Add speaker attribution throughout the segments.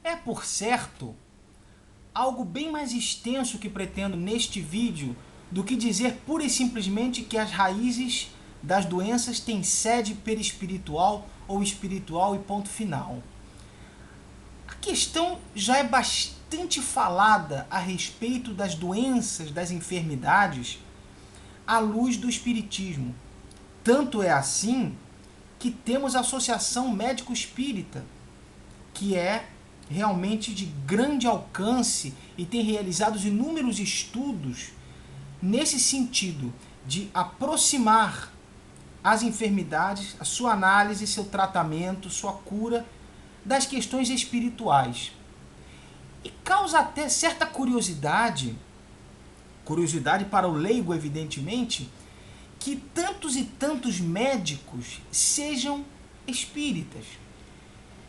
Speaker 1: É, por certo, algo bem mais extenso que pretendo neste vídeo do que dizer pura e simplesmente que as raízes das doenças têm sede perispiritual ou espiritual e ponto final. A questão já é bastante falada a respeito das doenças, das enfermidades, à luz do espiritismo. Tanto é assim que temos a Associação Médico Espírita, que é realmente de grande alcance e tem realizado inúmeros estudos nesse sentido de aproximar as enfermidades, a sua análise, seu tratamento, sua cura das questões espirituais. E causa até certa curiosidade para o leigo, evidentemente, que tantos e tantos médicos sejam espíritas.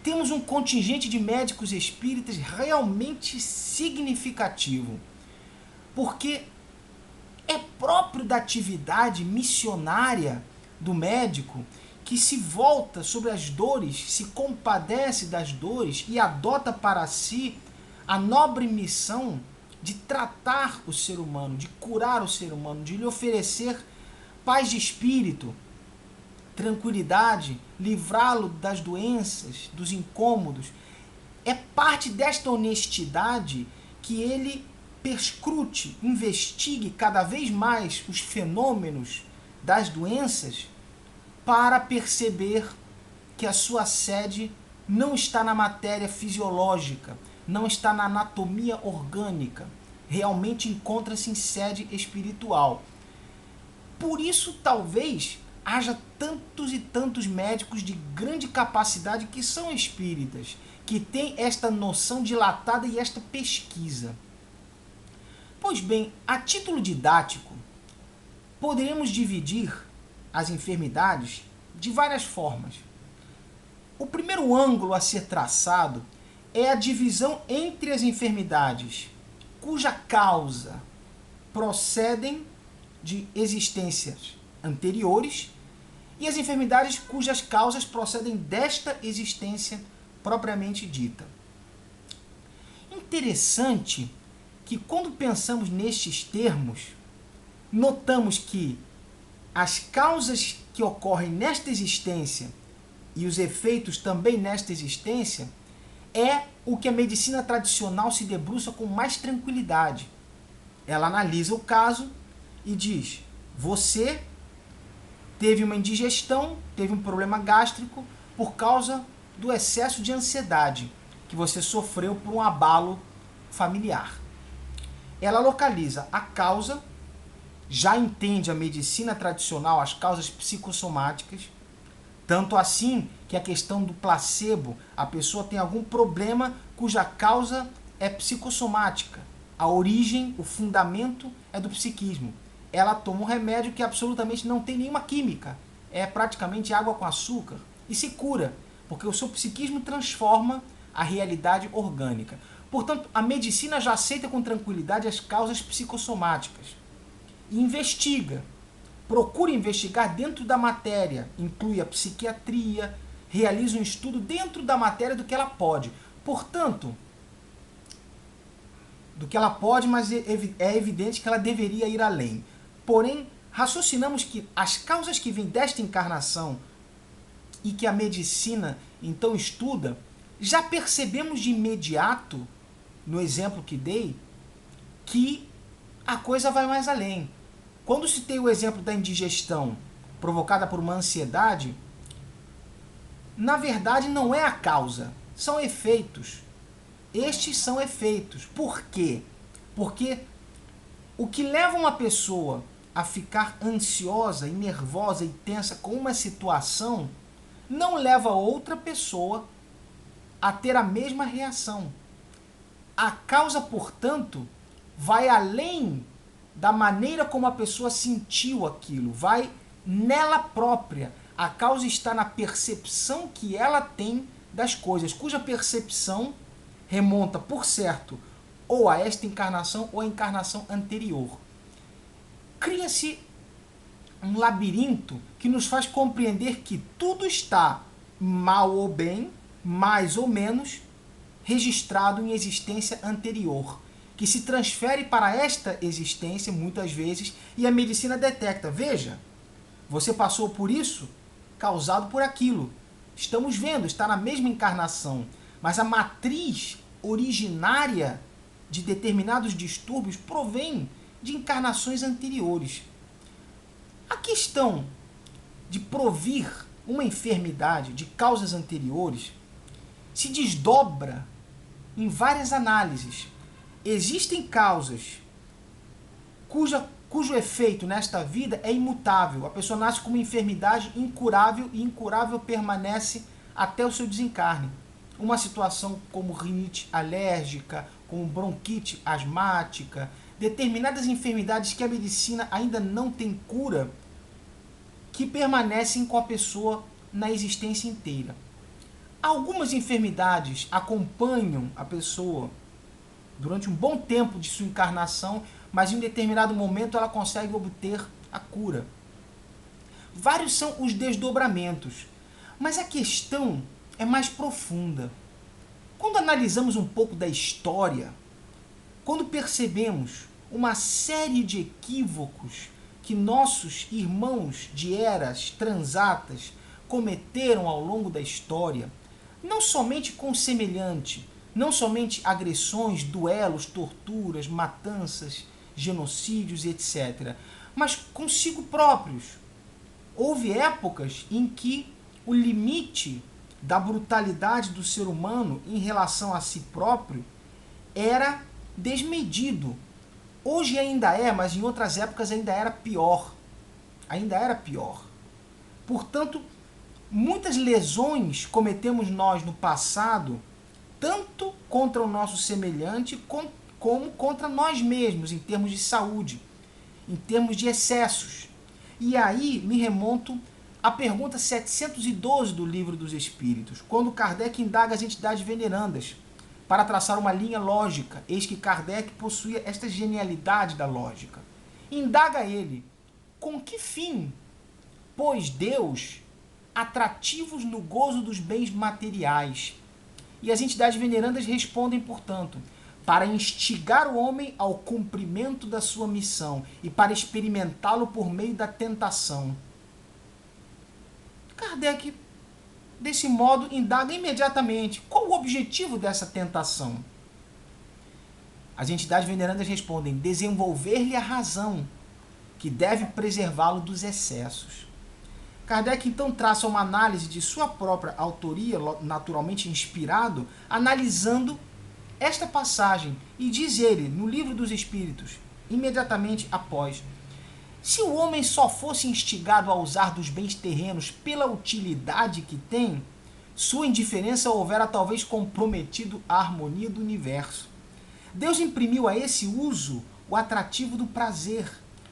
Speaker 1: Temos um contingente de médicos espíritas realmente significativo, porque é próprio da atividade missionária do médico que se volta sobre as dores, se compadece das dores e adota para si a nobre missão de tratar o ser humano, de curar o ser humano, de lhe oferecer paz de espírito, tranquilidade, livrá-lo das doenças, dos incômodos. É parte desta honestidade que ele perscrute, investigue cada vez mais os fenômenos das doenças para perceber que a sua sede não está na matéria fisiológica, não está na anatomia orgânica, realmente encontra-se em sede espiritual. Por isso, talvez, haja tantos e tantos médicos de grande capacidade que são espíritas, que têm esta noção dilatada e esta pesquisa. Pois bem, a título didático, poderemos dividir as enfermidades de várias formas. O primeiro ângulo a ser traçado é a divisão entre as enfermidades cuja causa procedem de existências anteriores e as enfermidades cujas causas procedem desta existência propriamente dita. Interessante que quando pensamos nestes termos, notamos que as causas que ocorrem nesta existência e os efeitos também nesta existência é o que a medicina tradicional se debruça com mais tranquilidade. Ela analisa o caso e diz: você teve uma indigestão, teve um problema gástrico por causa do excesso de ansiedade que você sofreu por um abalo familiar. Ela localiza a causa, já entende a medicina tradicional as causas psicossomáticas, tanto assim que a questão do placebo, a pessoa tem algum problema cuja causa é psicossomática. A origem, o fundamento é do psiquismo. Ela toma um remédio que absolutamente não tem nenhuma química, é praticamente água com açúcar, e se cura, porque o seu psiquismo transforma a realidade orgânica. Portanto, a medicina já aceita com tranquilidade as causas psicossomáticas e investiga, procura investigar dentro da matéria, inclui a psiquiatria, realiza um estudo dentro da matéria do que ela pode. Portanto, do que ela pode, mas é evidente que ela deveria ir além. Porém, raciocinamos que as causas que vêm desta encarnação e que a medicina então estuda, já percebemos de imediato, no exemplo que dei, que a coisa vai mais além. Quando citei o exemplo da indigestão provocada por uma ansiedade, na verdade não é a causa, são efeitos. Estes são efeitos. Por quê? Porque o que leva uma pessoa a ficar ansiosa e nervosa e tensa com uma situação não leva outra pessoa a ter a mesma reação. A causa, portanto, vai além da maneira como a pessoa sentiu aquilo, vai nela própria. A causa está na percepção que ela tem das coisas, cuja percepção remonta, por certo, ou a esta encarnação ou a encarnação anterior. Cria-se um labirinto que nos faz compreender que tudo está, mal ou bem, mais ou menos, registrado em existência anterior, que se transfere para esta existência, muitas vezes, e a medicina detecta. Veja, você passou por isso, causado por aquilo. Estamos vendo, está na mesma encarnação, mas a matriz originária de determinados distúrbios provém de encarnações anteriores. A questão de provir uma enfermidade de causas anteriores se desdobra em várias análises. Existem causas cujo efeito nesta vida é imutável. A pessoa nasce com uma enfermidade incurável e incurável permanece até o seu desencarne. Uma situação como rinite alérgica, como bronquite asmática, determinadas enfermidades que a medicina ainda não tem cura, que permanecem com a pessoa na existência inteira. Algumas enfermidades acompanham a pessoa durante um bom tempo de sua encarnação, mas em um determinado momento ela consegue obter a cura. Vários são os desdobramentos, mas a questão é mais profunda. Quando analisamos um pouco da história, quando percebemos uma série de equívocos que nossos irmãos de eras transatas cometeram ao longo da história, não somente com o semelhante, não somente agressões, duelos, torturas, matanças, genocídios, etc., mas consigo próprios. Houve épocas em que o limite da brutalidade do ser humano em relação a si próprio era desmedido. Hoje ainda é, mas em outras épocas ainda era pior. Ainda era pior. Portanto, muitas lesões cometemos nós no passado, tanto contra o nosso semelhante, como contra nós mesmos, em termos de saúde, em termos de excessos. E aí me remonto à pergunta 712 do Livro dos Espíritos, quando Kardec indaga as entidades venerandas, para traçar uma linha lógica. Eis que Kardec possuía esta genialidade da lógica. Indaga ele, com que fim, pois Deus, atrativos no gozo dos bens materiais? E as entidades venerandas respondem, portanto, para instigar o homem ao cumprimento da sua missão e para experimentá-lo por meio da tentação. Kardec, desse modo, indaga imediatamente qual o objetivo dessa tentação. As entidades venerandas respondem: desenvolver-lhe a razão, que deve preservá-lo dos excessos. Kardec então traça uma análise de sua própria autoria, naturalmente inspirado, analisando esta passagem, e diz ele, no Livro dos Espíritos, imediatamente após: se o homem só fosse instigado a usar dos bens terrenos pela utilidade que tem, sua indiferença houvera talvez comprometido a harmonia do universo. Deus imprimiu a esse uso o atrativo do prazer,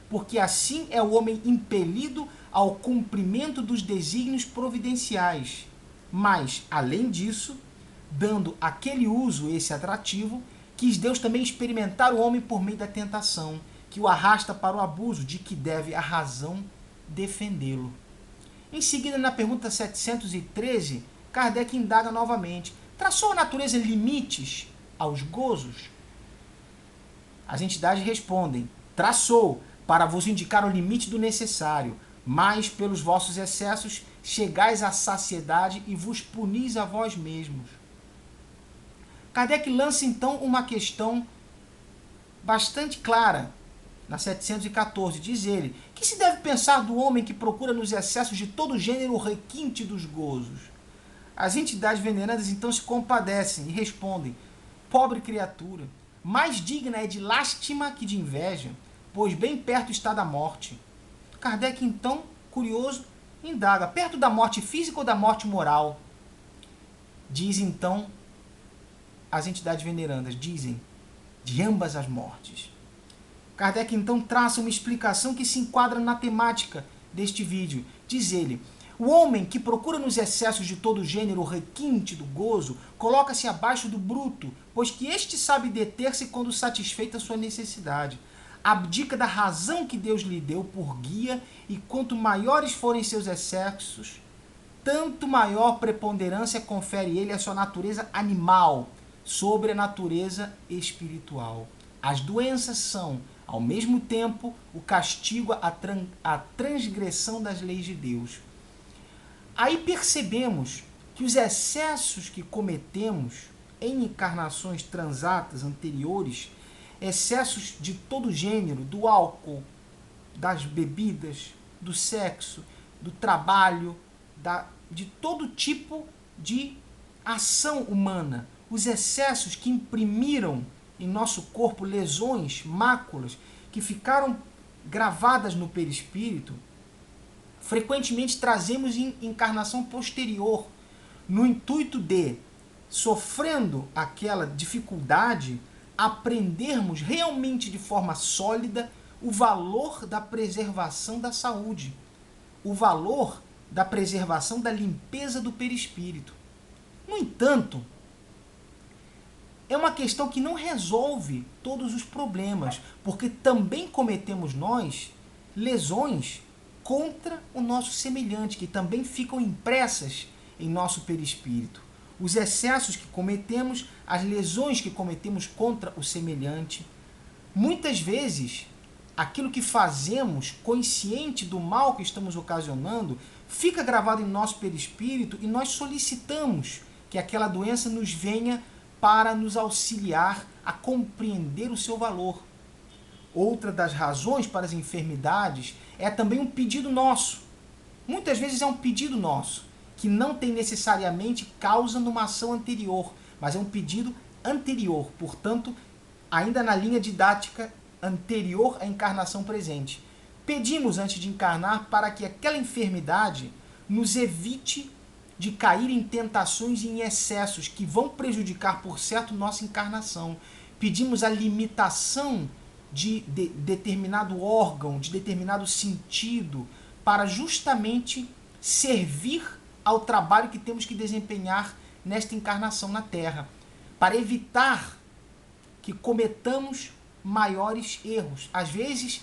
Speaker 1: porque assim é o homem impelido ao cumprimento dos desígnios providenciais. Mas, além disso, dando àquele uso esse atrativo, quis Deus também experimentar o homem por meio da tentação, que o arrasta para o abuso, de que deve a razão defendê-lo. Em seguida, na pergunta 713, Kardec indaga novamente: traçou a natureza limites aos gozos? As entidades respondem: traçou, para vos indicar o limite do necessário, mas pelos vossos excessos chegais à saciedade e vos punis a vós mesmos. Kardec lança então uma questão bastante clara, na 714, diz ele: que se deve pensar do homem que procura nos excessos de todo gênero o requinte dos gozos? As entidades venerandas então se compadecem e respondem: pobre criatura, mais digna é de lástima que de inveja, pois bem perto está da morte. Kardec então, curioso, indaga: perto da morte física ou da morte moral? Diz então as entidades venerandas, dizem: de ambas as mortes. Kardec então traça uma explicação que se enquadra na temática deste vídeo. Diz ele: o homem que procura nos excessos de todo gênero o requinte do gozo, coloca-se abaixo do bruto, pois que este sabe deter-se quando satisfeita sua necessidade. Abdica da razão que Deus lhe deu por guia, e quanto maiores forem seus excessos, tanto maior preponderância confere ele à sua natureza animal, sobre a natureza espiritual. As doenças são, ao mesmo tempo, o castigo à transgressão das leis de Deus. Aí percebemos que os excessos que cometemos em encarnações transatas anteriores, excessos de todo gênero, do álcool, das bebidas, do sexo, do trabalho, de todo tipo de ação humana, os excessos que imprimiram em nosso corpo lesões, máculas, que ficaram gravadas no perispírito, frequentemente trazemos em encarnação posterior, no intuito de, sofrendo aquela dificuldade, aprendermos realmente de forma sólida o valor da preservação da saúde, o valor da preservação da limpeza do perispírito. No entanto, é uma questão que não resolve todos os problemas, porque também cometemos nós lesões contra o nosso semelhante, que também ficam impressas em nosso perispírito. Os excessos que cometemos, as lesões que cometemos contra o semelhante. Muitas vezes, aquilo que fazemos, consciente do mal que estamos ocasionando, fica gravado em nosso perispírito e nós solicitamos que aquela doença nos venha para nos auxiliar a compreender o seu valor. Outra das razões para as enfermidades é também um pedido nosso. Muitas vezes é um pedido nosso, que não tem necessariamente causa numa ação anterior, mas é um pedido anterior, portanto, ainda na linha didática anterior à encarnação presente. Pedimos antes de encarnar para que aquela enfermidade nos evite de cair em tentações e em excessos que vão prejudicar, por certo, nossa encarnação. Pedimos a limitação de determinado órgão, de determinado sentido, para justamente servir ao trabalho que temos que desempenhar nesta encarnação na Terra, para evitar que cometamos maiores erros. Às vezes,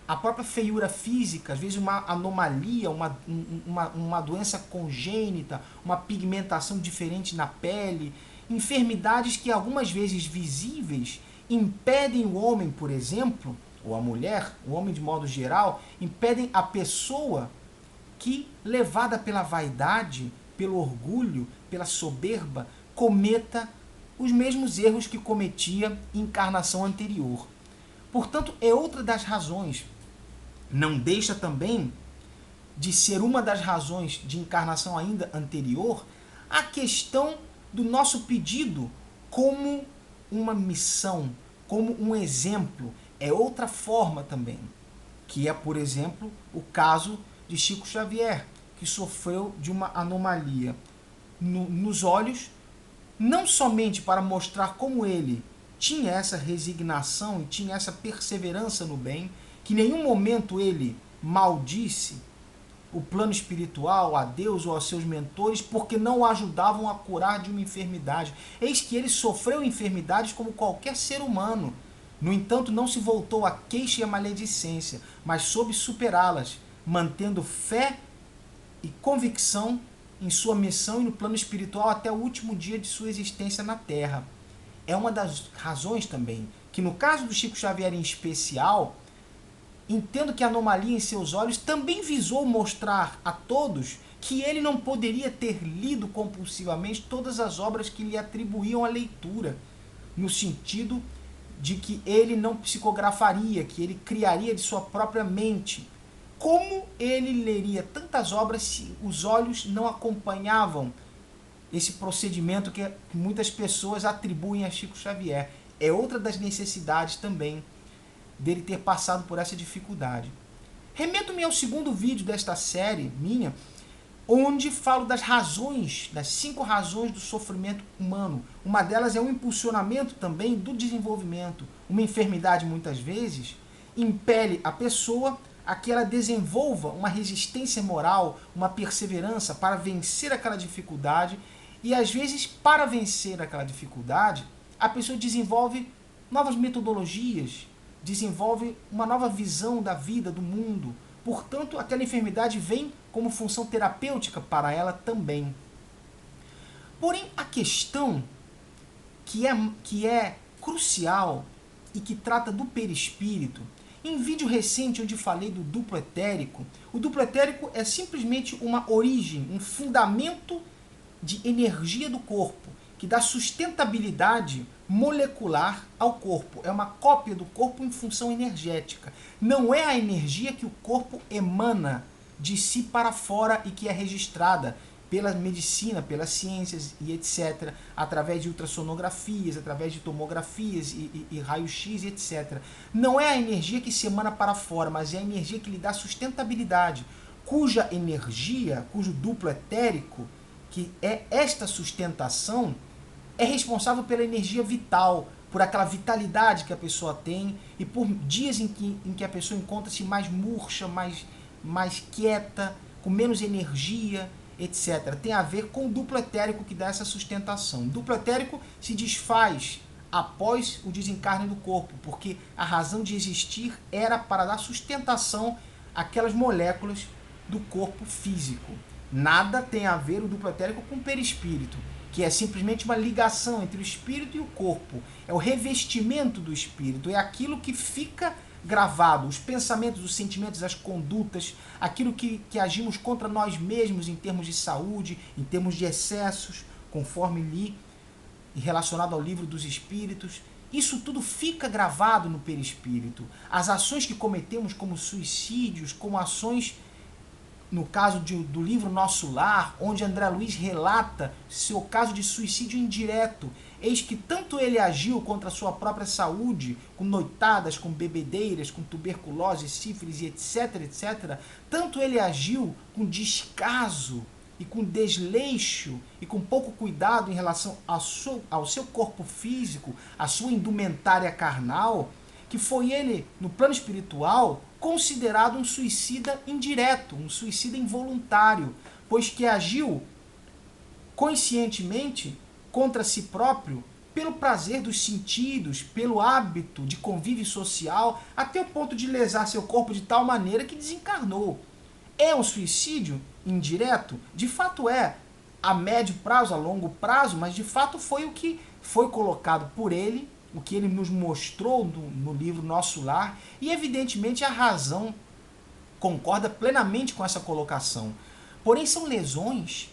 Speaker 1: a própria feiura física, às vezes uma anomalia, uma doença congênita, uma pigmentação diferente na pele, enfermidades que algumas vezes visíveis impedem o homem, por exemplo, ou a mulher, o homem de modo geral, impedem a pessoa que, levada pela vaidade, pelo orgulho, pela soberba, cometa os mesmos erros que cometia em encarnação anterior. Portanto, é outra das razões. Não deixa também de ser uma das razões de encarnação ainda anterior a questão do nosso pedido como uma missão, como um exemplo. É outra forma também, que é, por exemplo, o caso de Chico Xavier, que sofreu de uma anomalia nos olhos, não somente para mostrar como ele tinha essa resignação e tinha essa perseverança no bem, que em nenhum momento ele maldisse o plano espiritual, a Deus ou aos seus mentores, porque não o ajudavam a curar de uma enfermidade. Eis que ele sofreu enfermidades como qualquer ser humano. No entanto, não se voltou à queixa e à maledicência, mas soube superá-las, mantendo fé e convicção em sua missão e no plano espiritual até o último dia de sua existência na Terra. É uma das razões também que, no caso do Chico Xavier em especial, entendo que a anomalia em seus olhos também visou mostrar a todos que ele não poderia ter lido compulsivamente todas as obras que lhe atribuíam a leitura, no sentido de que ele não psicografaria, que ele criaria de sua própria mente. Como ele leria tantas obras se os olhos não acompanhavam esse procedimento que muitas pessoas atribuem a Chico Xavier? É outra das necessidades também dele ter passado por essa dificuldade. Remeto-me ao segundo vídeo desta série minha, onde falo das razões, das 5 razões do sofrimento humano. Uma delas é um impulsionamento também do desenvolvimento. Uma enfermidade, muitas vezes, impele a pessoa a que ela desenvolva uma resistência moral, uma perseverança para vencer aquela dificuldade. E, às vezes, para vencer aquela dificuldade, a pessoa desenvolve novas metodologias, desenvolve uma nova visão da vida, do mundo. Portanto, aquela enfermidade vem como função terapêutica para ela também. Porém, a questão que é crucial e que trata do perispírito. Em vídeo recente onde falei do duplo etérico, o duplo etérico é simplesmente uma origem, um fundamento de energia do corpo, que dá sustentabilidade molecular ao corpo. É uma cópia do corpo em função energética. Não é a energia que o corpo emana de si para fora e que é registrada pela medicina, pelas ciências e etc., através de ultrassonografias, através de tomografias e raio-x e etc. Não é a energia que se emana para fora, mas é a energia que lhe dá sustentabilidade, cuja energia, cujo duplo etérico, que é esta sustentação, é responsável pela energia vital, por aquela vitalidade que a pessoa tem e por dias em que a pessoa encontra-se mais murcha, mais quieta, com menos energia, etc. Tem a ver com o duplo etérico que dá essa sustentação. O duplo etérico se desfaz após o desencarne do corpo, porque a razão de existir era para dar sustentação àquelas moléculas do corpo físico. Nada tem a ver o duplo etérico com o perispírito, que é simplesmente uma ligação entre o espírito e o corpo. É o revestimento do espírito, é aquilo que fica gravado, os pensamentos, os sentimentos, as condutas, aquilo que agimos contra nós mesmos em termos de saúde, em termos de excessos, conforme li, relacionado ao livro dos espíritos. Isso tudo fica gravado no perispírito. As ações que cometemos como suicídios, como ações, no caso do livro Nosso Lar, onde André Luiz relata seu caso de suicídio indireto. Eis que tanto ele agiu contra a sua própria saúde, com noitadas, com bebedeiras, com tuberculose, sífilis e etc, etc, tanto ele agiu com descaso e com desleixo e com pouco cuidado em relação ao seu corpo físico, à sua indumentária carnal, que foi ele, no plano espiritual, considerado um suicida indireto, um suicida involuntário, pois que agiu conscientemente contra si próprio pelo prazer dos sentidos, pelo hábito de convívio social, até o ponto de lesar seu corpo de tal maneira que desencarnou. É um suicídio indireto? De fato é, a médio prazo, a longo prazo, mas de fato foi o que foi colocado por ele, o que ele nos mostrou no livro Nosso Lar, e evidentemente a razão concorda plenamente com essa colocação. Porém, são lesões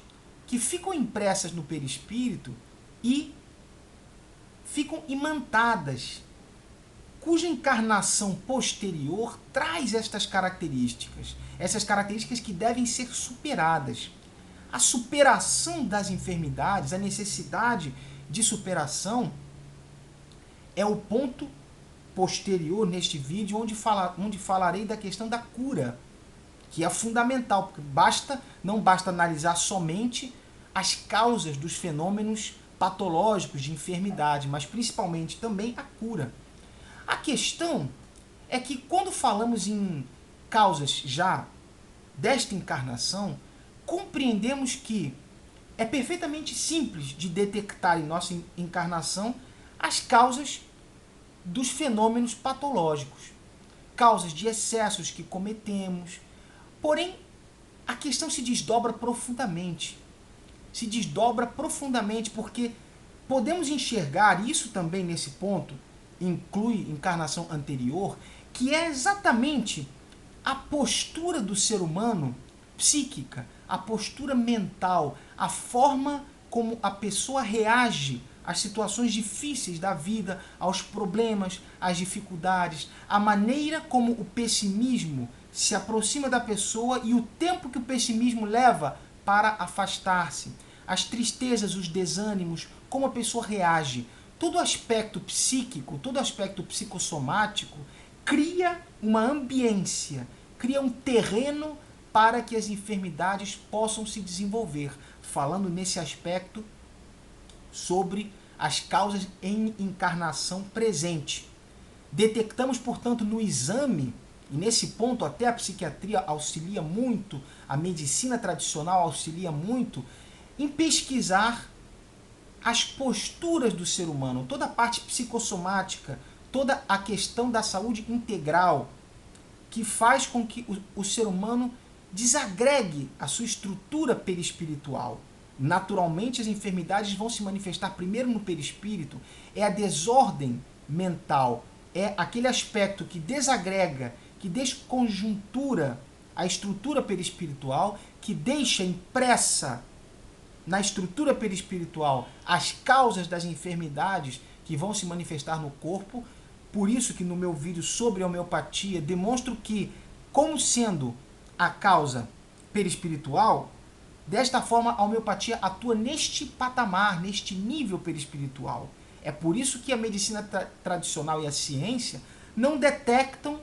Speaker 1: que ficam impressas no perispírito e ficam imantadas, cuja encarnação posterior traz estas características que devem ser superadas. A superação das enfermidades, a necessidade de superação, é o ponto posterior neste vídeo onde falarei da questão da cura, que é fundamental, porque não basta analisar somente as causas dos fenômenos patológicos de enfermidade, mas principalmente também a cura. A questão é que quando falamos em causas já desta encarnação, compreendemos que é perfeitamente simples de detectar em nossa encarnação as causas dos fenômenos patológicos, causas de excessos que cometemos. Porém, a questão se desdobra profundamente. Se desdobra profundamente porque podemos enxergar, isso também nesse ponto, inclui encarnação anterior, que é exatamente a postura do ser humano psíquica, a postura mental, a forma como a pessoa reage às situações difíceis da vida, aos problemas, às dificuldades, a maneira como o pessimismo se aproxima da pessoa e o tempo que o pessimismo leva para afastar-se, as tristezas, os desânimos, como a pessoa reage. Todo aspecto psíquico, todo aspecto psicossomático cria uma ambiência, cria um terreno para que as enfermidades possam se desenvolver. Falando nesse aspecto sobre as causas em encarnação presente. Detectamos, portanto, no exame, e nesse ponto até a psiquiatria auxilia muito, a medicina tradicional auxilia muito, em pesquisar as posturas do ser humano, toda a parte psicossomática, toda a questão da saúde integral, que faz com que o ser humano desagregue a sua estrutura perispiritual. naturalmente as enfermidades vão se manifestar primeiro no perispírito, é a desordem mental, é aquele aspecto que desagrega, que desconjuntura a estrutura perispiritual, que deixa impressa na estrutura perispiritual as causas das enfermidades que vão se manifestar no corpo. Por isso que no meu vídeo sobre a homeopatia demonstro que, como sendo a causa perispiritual, desta forma a homeopatia atua neste patamar, neste nível perispiritual. É por isso que a medicina tradicional e a ciência não detectam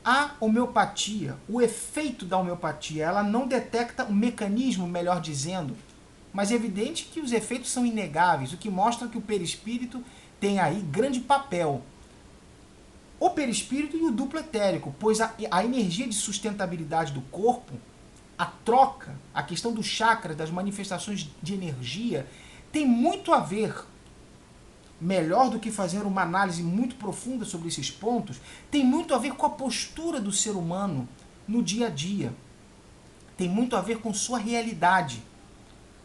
Speaker 1: a homeopatia, o efeito da homeopatia. Ela não detecta o mecanismo, melhor dizendo, mas é evidente que os efeitos são inegáveis, o que mostra que o perispírito tem aí grande papel. O perispírito e o duplo etérico, pois a energia de sustentabilidade do corpo, a troca, a questão dos chakras, das manifestações de energia, tem muito a ver, melhor do que fazer uma análise muito profunda sobre esses pontos, tem muito a ver com a postura do ser humano no dia a dia. Tem muito a ver com sua realidade,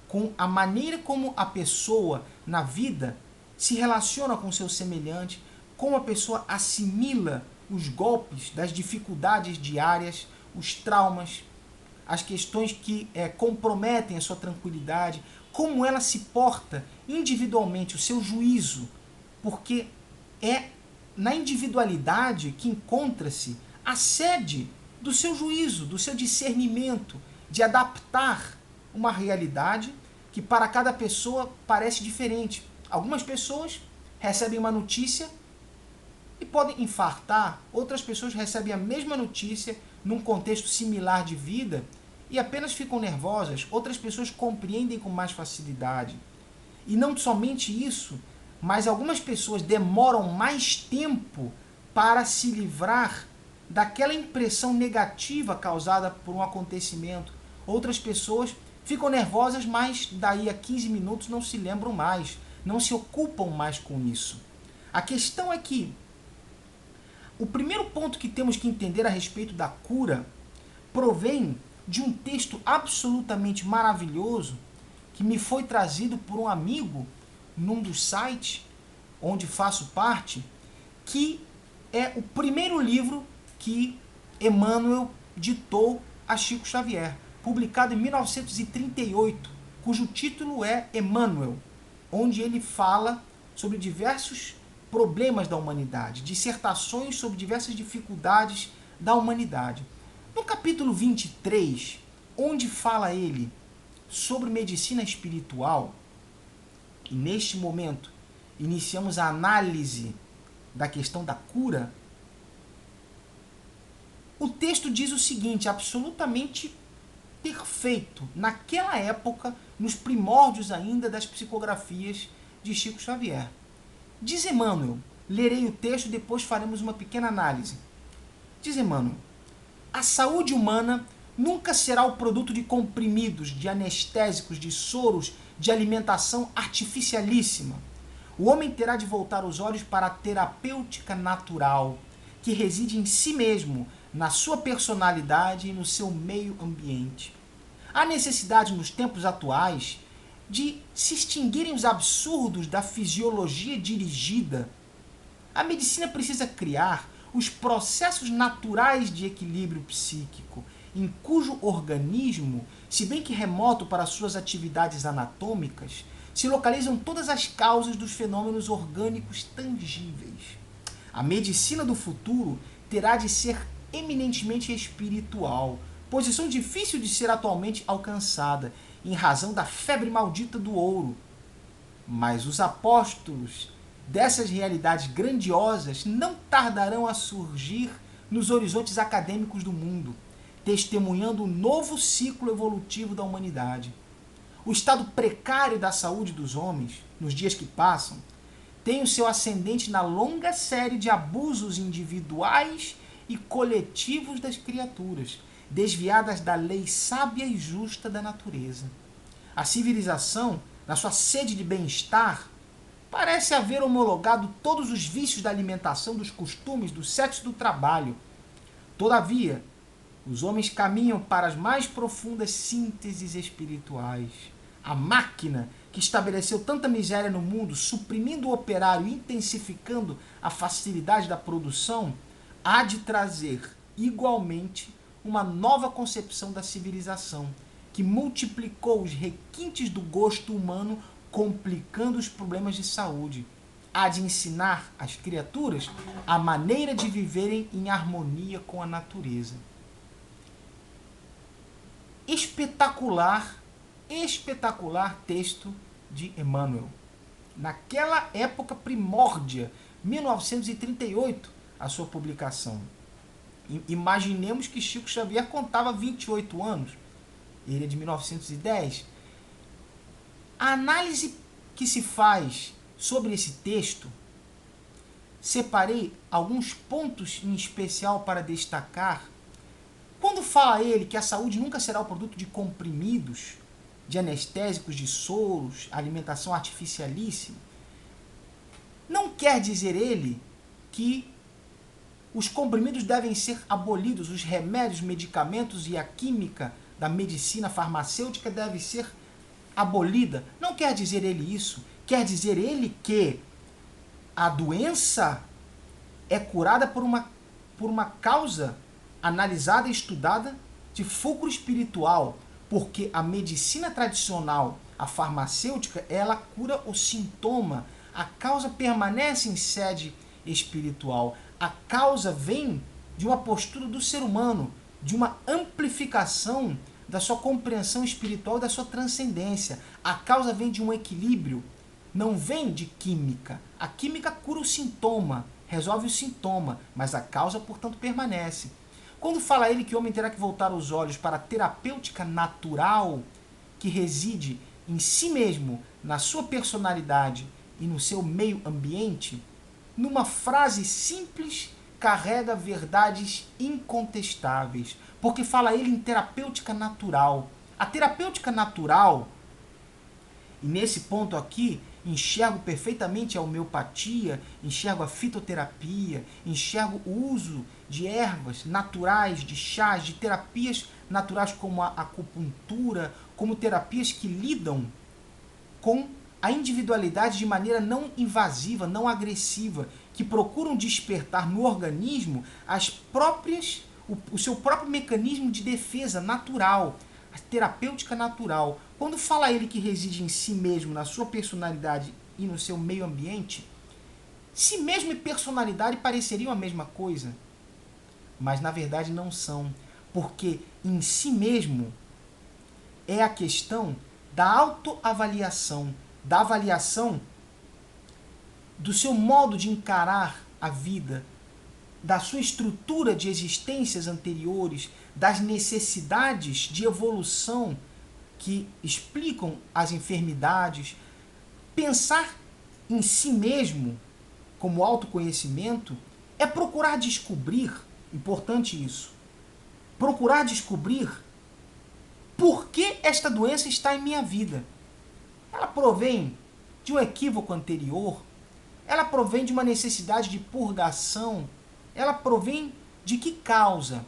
Speaker 1: com a maneira como a pessoa na vida se relaciona com seu semelhante, como a pessoa assimila os golpes das dificuldades diárias, os traumas, as questões que comprometem a sua tranquilidade, como ela se porta individualmente, o seu juízo, porque é na individualidade que encontra-se a sede do seu juízo, do seu discernimento, de adaptar uma realidade que para cada pessoa parece diferente. Algumas pessoas recebem uma notícia e podem infartar, outras pessoas recebem a mesma notícia num contexto similar de vida e apenas ficam nervosas, outras pessoas compreendem com mais facilidade. E não somente isso, mas algumas pessoas demoram mais tempo para se livrar daquela impressão negativa causada por um acontecimento. Outras pessoas ficam nervosas, mas daí a 15 minutos não se lembram mais, não se ocupam mais com isso. A questão é que o primeiro ponto que temos que entender a respeito da cura provém de um texto absolutamente maravilhoso que me foi trazido por um amigo num dos sites onde faço parte, que é o primeiro livro que Emmanuel ditou a Chico Xavier, publicado em 1938, cujo título é Emmanuel, onde ele fala sobre diversos problemas da humanidade, dissertações sobre diversas dificuldades da humanidade. No capítulo 23, onde fala ele sobre medicina espiritual, e neste momento iniciamos a análise da questão da cura, o texto diz o seguinte, absolutamente perfeito, naquela época, nos primórdios ainda das psicografias de Chico Xavier. Diz Emmanuel, lerei o texto e depois faremos uma pequena análise. Diz Emmanuel, a saúde humana nunca será o produto de comprimidos, de anestésicos, de soros, de alimentação artificialíssima. O homem terá de voltar os olhos para a terapêutica natural, que reside em si mesmo, na sua personalidade e no seu meio ambiente. Há necessidade nos tempos atuais de se extinguirem os absurdos da fisiologia dirigida. A medicina precisa criar os processos naturais de equilíbrio psíquico, em cujo organismo, se bem que remoto para suas atividades anatômicas, se localizam todas as causas dos fenômenos orgânicos tangíveis. A medicina do futuro terá de ser eminentemente espiritual, posição difícil de ser atualmente alcançada, em razão da febre maldita do ouro. Mas os apóstolos dessas realidades grandiosas não tardarão a surgir nos horizontes acadêmicos do mundo, testemunhando o novo ciclo evolutivo da humanidade. O estado precário da saúde dos homens, nos dias que passam, tem o seu ascendente na longa série de abusos individuais e coletivos das criaturas, desviadas da lei sábia e justa da natureza. A civilização, na sua sede de bem-estar, parece haver homologado todos os vícios da alimentação, dos costumes, do sexo e do trabalho. Todavia, os homens caminham para as mais profundas sínteses espirituais. A máquina que estabeleceu tanta miséria no mundo, suprimindo o operário e intensificando a facilidade da produção, há de trazer igualmente uma nova concepção da civilização, que multiplicou os requintes do gosto humano, complicando os problemas de saúde. Há de ensinar às criaturas a maneira de viverem em harmonia com a natureza. Espetacular texto de Emmanuel. Naquela época primórdia, 1938, a sua publicação. Imaginemos que Chico Xavier contava 28 anos. Ele é de 1910. A análise que se faz sobre esse texto, separei alguns pontos em especial para destacar. Quando fala ele que a saúde nunca será o produto de comprimidos, de anestésicos, de soros, alimentação artificialíssima, não quer dizer ele que os comprimidos devem ser abolidos, os remédios, medicamentos e a química da medicina farmacêutica deve ser abolida. Não quer dizer ele isso. Quer dizer ele que a doença é curada por uma causa analisada e estudada de fulcro espiritual, porque a medicina tradicional, a farmacêutica, ela cura o sintoma. A causa permanece em sede espiritual. A causa vem de uma postura do ser humano, de uma amplificação da sua compreensão espiritual e da sua transcendência. A causa vem de um equilíbrio, não vem de química. A química cura o sintoma, resolve o sintoma, mas a causa, portanto, permanece. Quando fala ele que o homem terá que voltar os olhos para a terapêutica natural que reside em si mesmo, na sua personalidade e no seu meio ambiente, numa frase simples carrega verdades incontestáveis, porque fala ele em terapêutica natural. A terapêutica natural, e nesse ponto aqui, enxergo perfeitamente a homeopatia, enxergo a fitoterapia, enxergo o uso de ervas naturais, de chás, de terapias naturais como a acupuntura, como terapias que lidam com a individualidade de maneira não invasiva, não agressiva, que procuram despertar no organismo o seu próprio mecanismo de defesa natural, a terapêutica natural. Quando fala ele que reside em si mesmo, na sua personalidade e no seu meio ambiente, si mesmo e personalidade pareceriam a mesma coisa, mas na verdade não são, porque em si mesmo é a questão da autoavaliação, da avaliação do seu modo de encarar a vida, da sua estrutura de existências anteriores, das necessidades de evolução que explicam as enfermidades. Pensar em si mesmo como autoconhecimento é procurar descobrir, importante isso, procurar descobrir por que esta doença está em minha vida. Ela provém de um equívoco anterior, ela provém de uma necessidade de purgação, ela provém de que causa?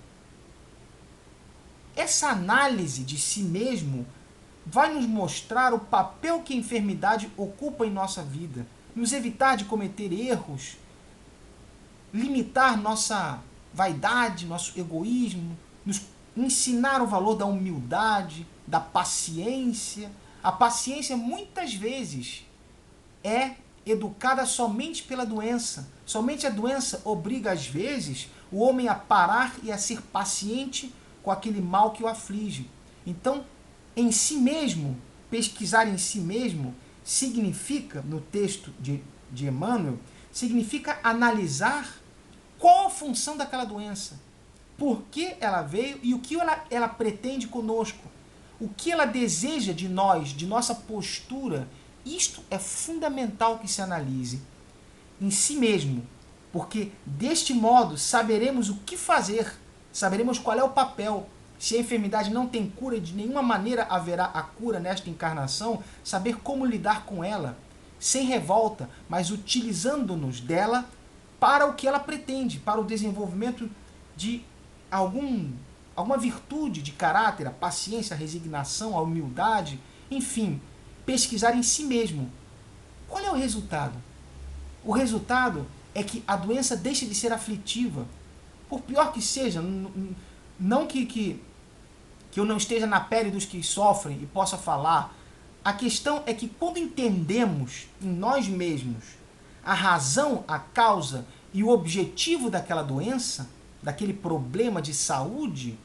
Speaker 1: Essa análise de si mesmo vai nos mostrar o papel que a enfermidade ocupa em nossa vida, nos evitar de cometer erros, limitar nossa vaidade, nosso egoísmo, nos ensinar o valor da humildade, da paciência. A paciência muitas vezes é educada somente pela doença. Somente a doença obriga, às vezes, o homem a parar e a ser paciente com aquele mal que o aflige. Então, em si mesmo, pesquisar em si mesmo, significa, no texto de Emmanuel, significa analisar qual a função daquela doença, por que ela veio e o que ela pretende conosco, o que ela deseja de nós, de nossa postura. Isto é fundamental que se analise em si mesmo, porque deste modo saberemos o que fazer, saberemos qual é o papel. Se a enfermidade não tem cura, de nenhuma maneira haverá a cura nesta encarnação, saber como lidar com ela, sem revolta, mas utilizando-nos dela para o que ela pretende, para o desenvolvimento de alguma virtude de caráter, a paciência, a resignação, a humildade, enfim, pesquisar em si mesmo. Qual é o resultado? O resultado é que a doença deixa de ser aflitiva. Por pior que seja, não que eu não esteja na pele dos que sofrem e possa falar. A questão é que quando entendemos em nós mesmos a razão, a causa e o objetivo daquela doença, daquele problema de saúde,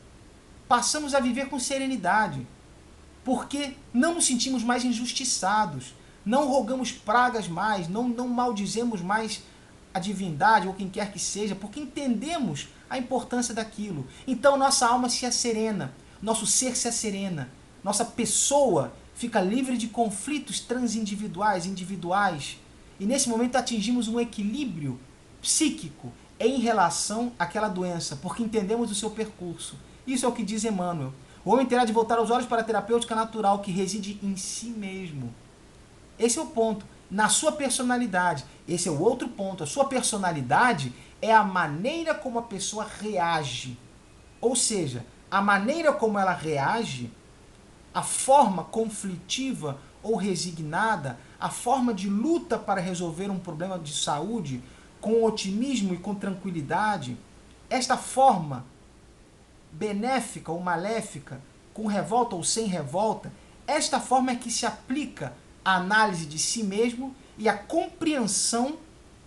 Speaker 1: passamos a viver com serenidade, porque não nos sentimos mais injustiçados, não rogamos pragas mais, não maldizemos mais a divindade ou quem quer que seja, porque entendemos a importância daquilo. Então nossa alma se asserena, nosso ser se asserena, nossa pessoa fica livre de conflitos transindividuais, individuais, e nesse momento atingimos um equilíbrio psíquico em relação àquela doença, porque entendemos o seu percurso. Isso é o que diz Emmanuel. O homem terá de voltar os olhos para a terapêutica natural que reside em si mesmo. Esse é o ponto. Na sua personalidade. Esse é o outro ponto. A sua personalidade é a maneira como a pessoa reage. Ou seja, a maneira como ela reage, a forma conflitiva ou resignada, a forma de luta para resolver um problema de saúde com otimismo e com tranquilidade, esta forma benéfica ou maléfica, com revolta ou sem revolta, esta forma é que se aplica à análise de si mesmo e à compreensão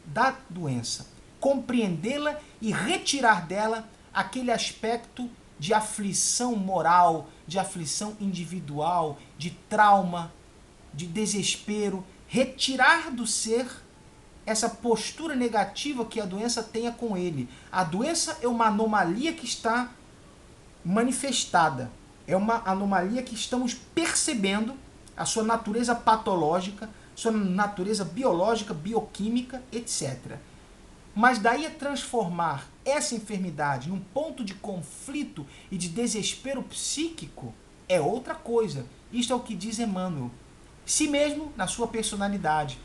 Speaker 1: da doença. Compreendê-la e retirar dela aquele aspecto de aflição moral, de aflição individual, de trauma, de desespero. Retirar do ser essa postura negativa que a doença tenha com ele. A doença é uma anomalia que está manifestada. É uma anomalia que estamos percebendo a sua natureza patológica, sua natureza biológica, bioquímica, etc. Mas daí a transformar essa enfermidade num ponto de conflito e de desespero psíquico é outra coisa. Isto é o que diz Emmanuel. Si mesmo, na sua personalidade,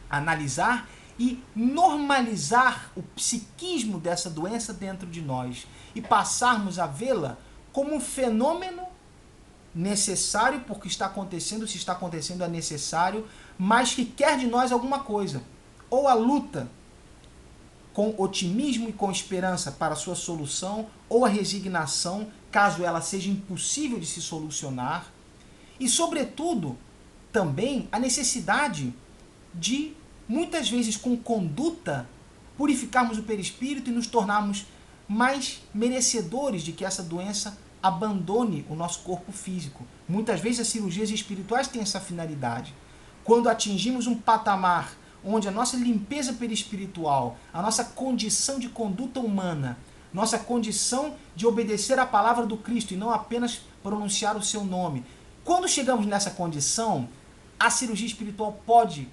Speaker 1: analisar e normalizar o psiquismo dessa doença dentro de nós e passarmos a vê-la como um fenômeno necessário, porque está acontecendo, se está acontecendo é necessário, mas que quer de nós alguma coisa. Ou a luta com otimismo e com esperança para a sua solução, ou a resignação, caso ela seja impossível de se solucionar, e, sobretudo, também a necessidade de, muitas vezes com conduta, purificarmos o perispírito e nos tornarmos mais merecedores de que essa doença abandone o nosso corpo físico. Muitas vezes as cirurgias espirituais têm essa finalidade. Quando atingimos um patamar onde a nossa limpeza perispiritual, a nossa condição de conduta humana, nossa condição de obedecer à palavra do Cristo e não apenas pronunciar o seu nome, quando chegamos nessa condição, a cirurgia espiritual pode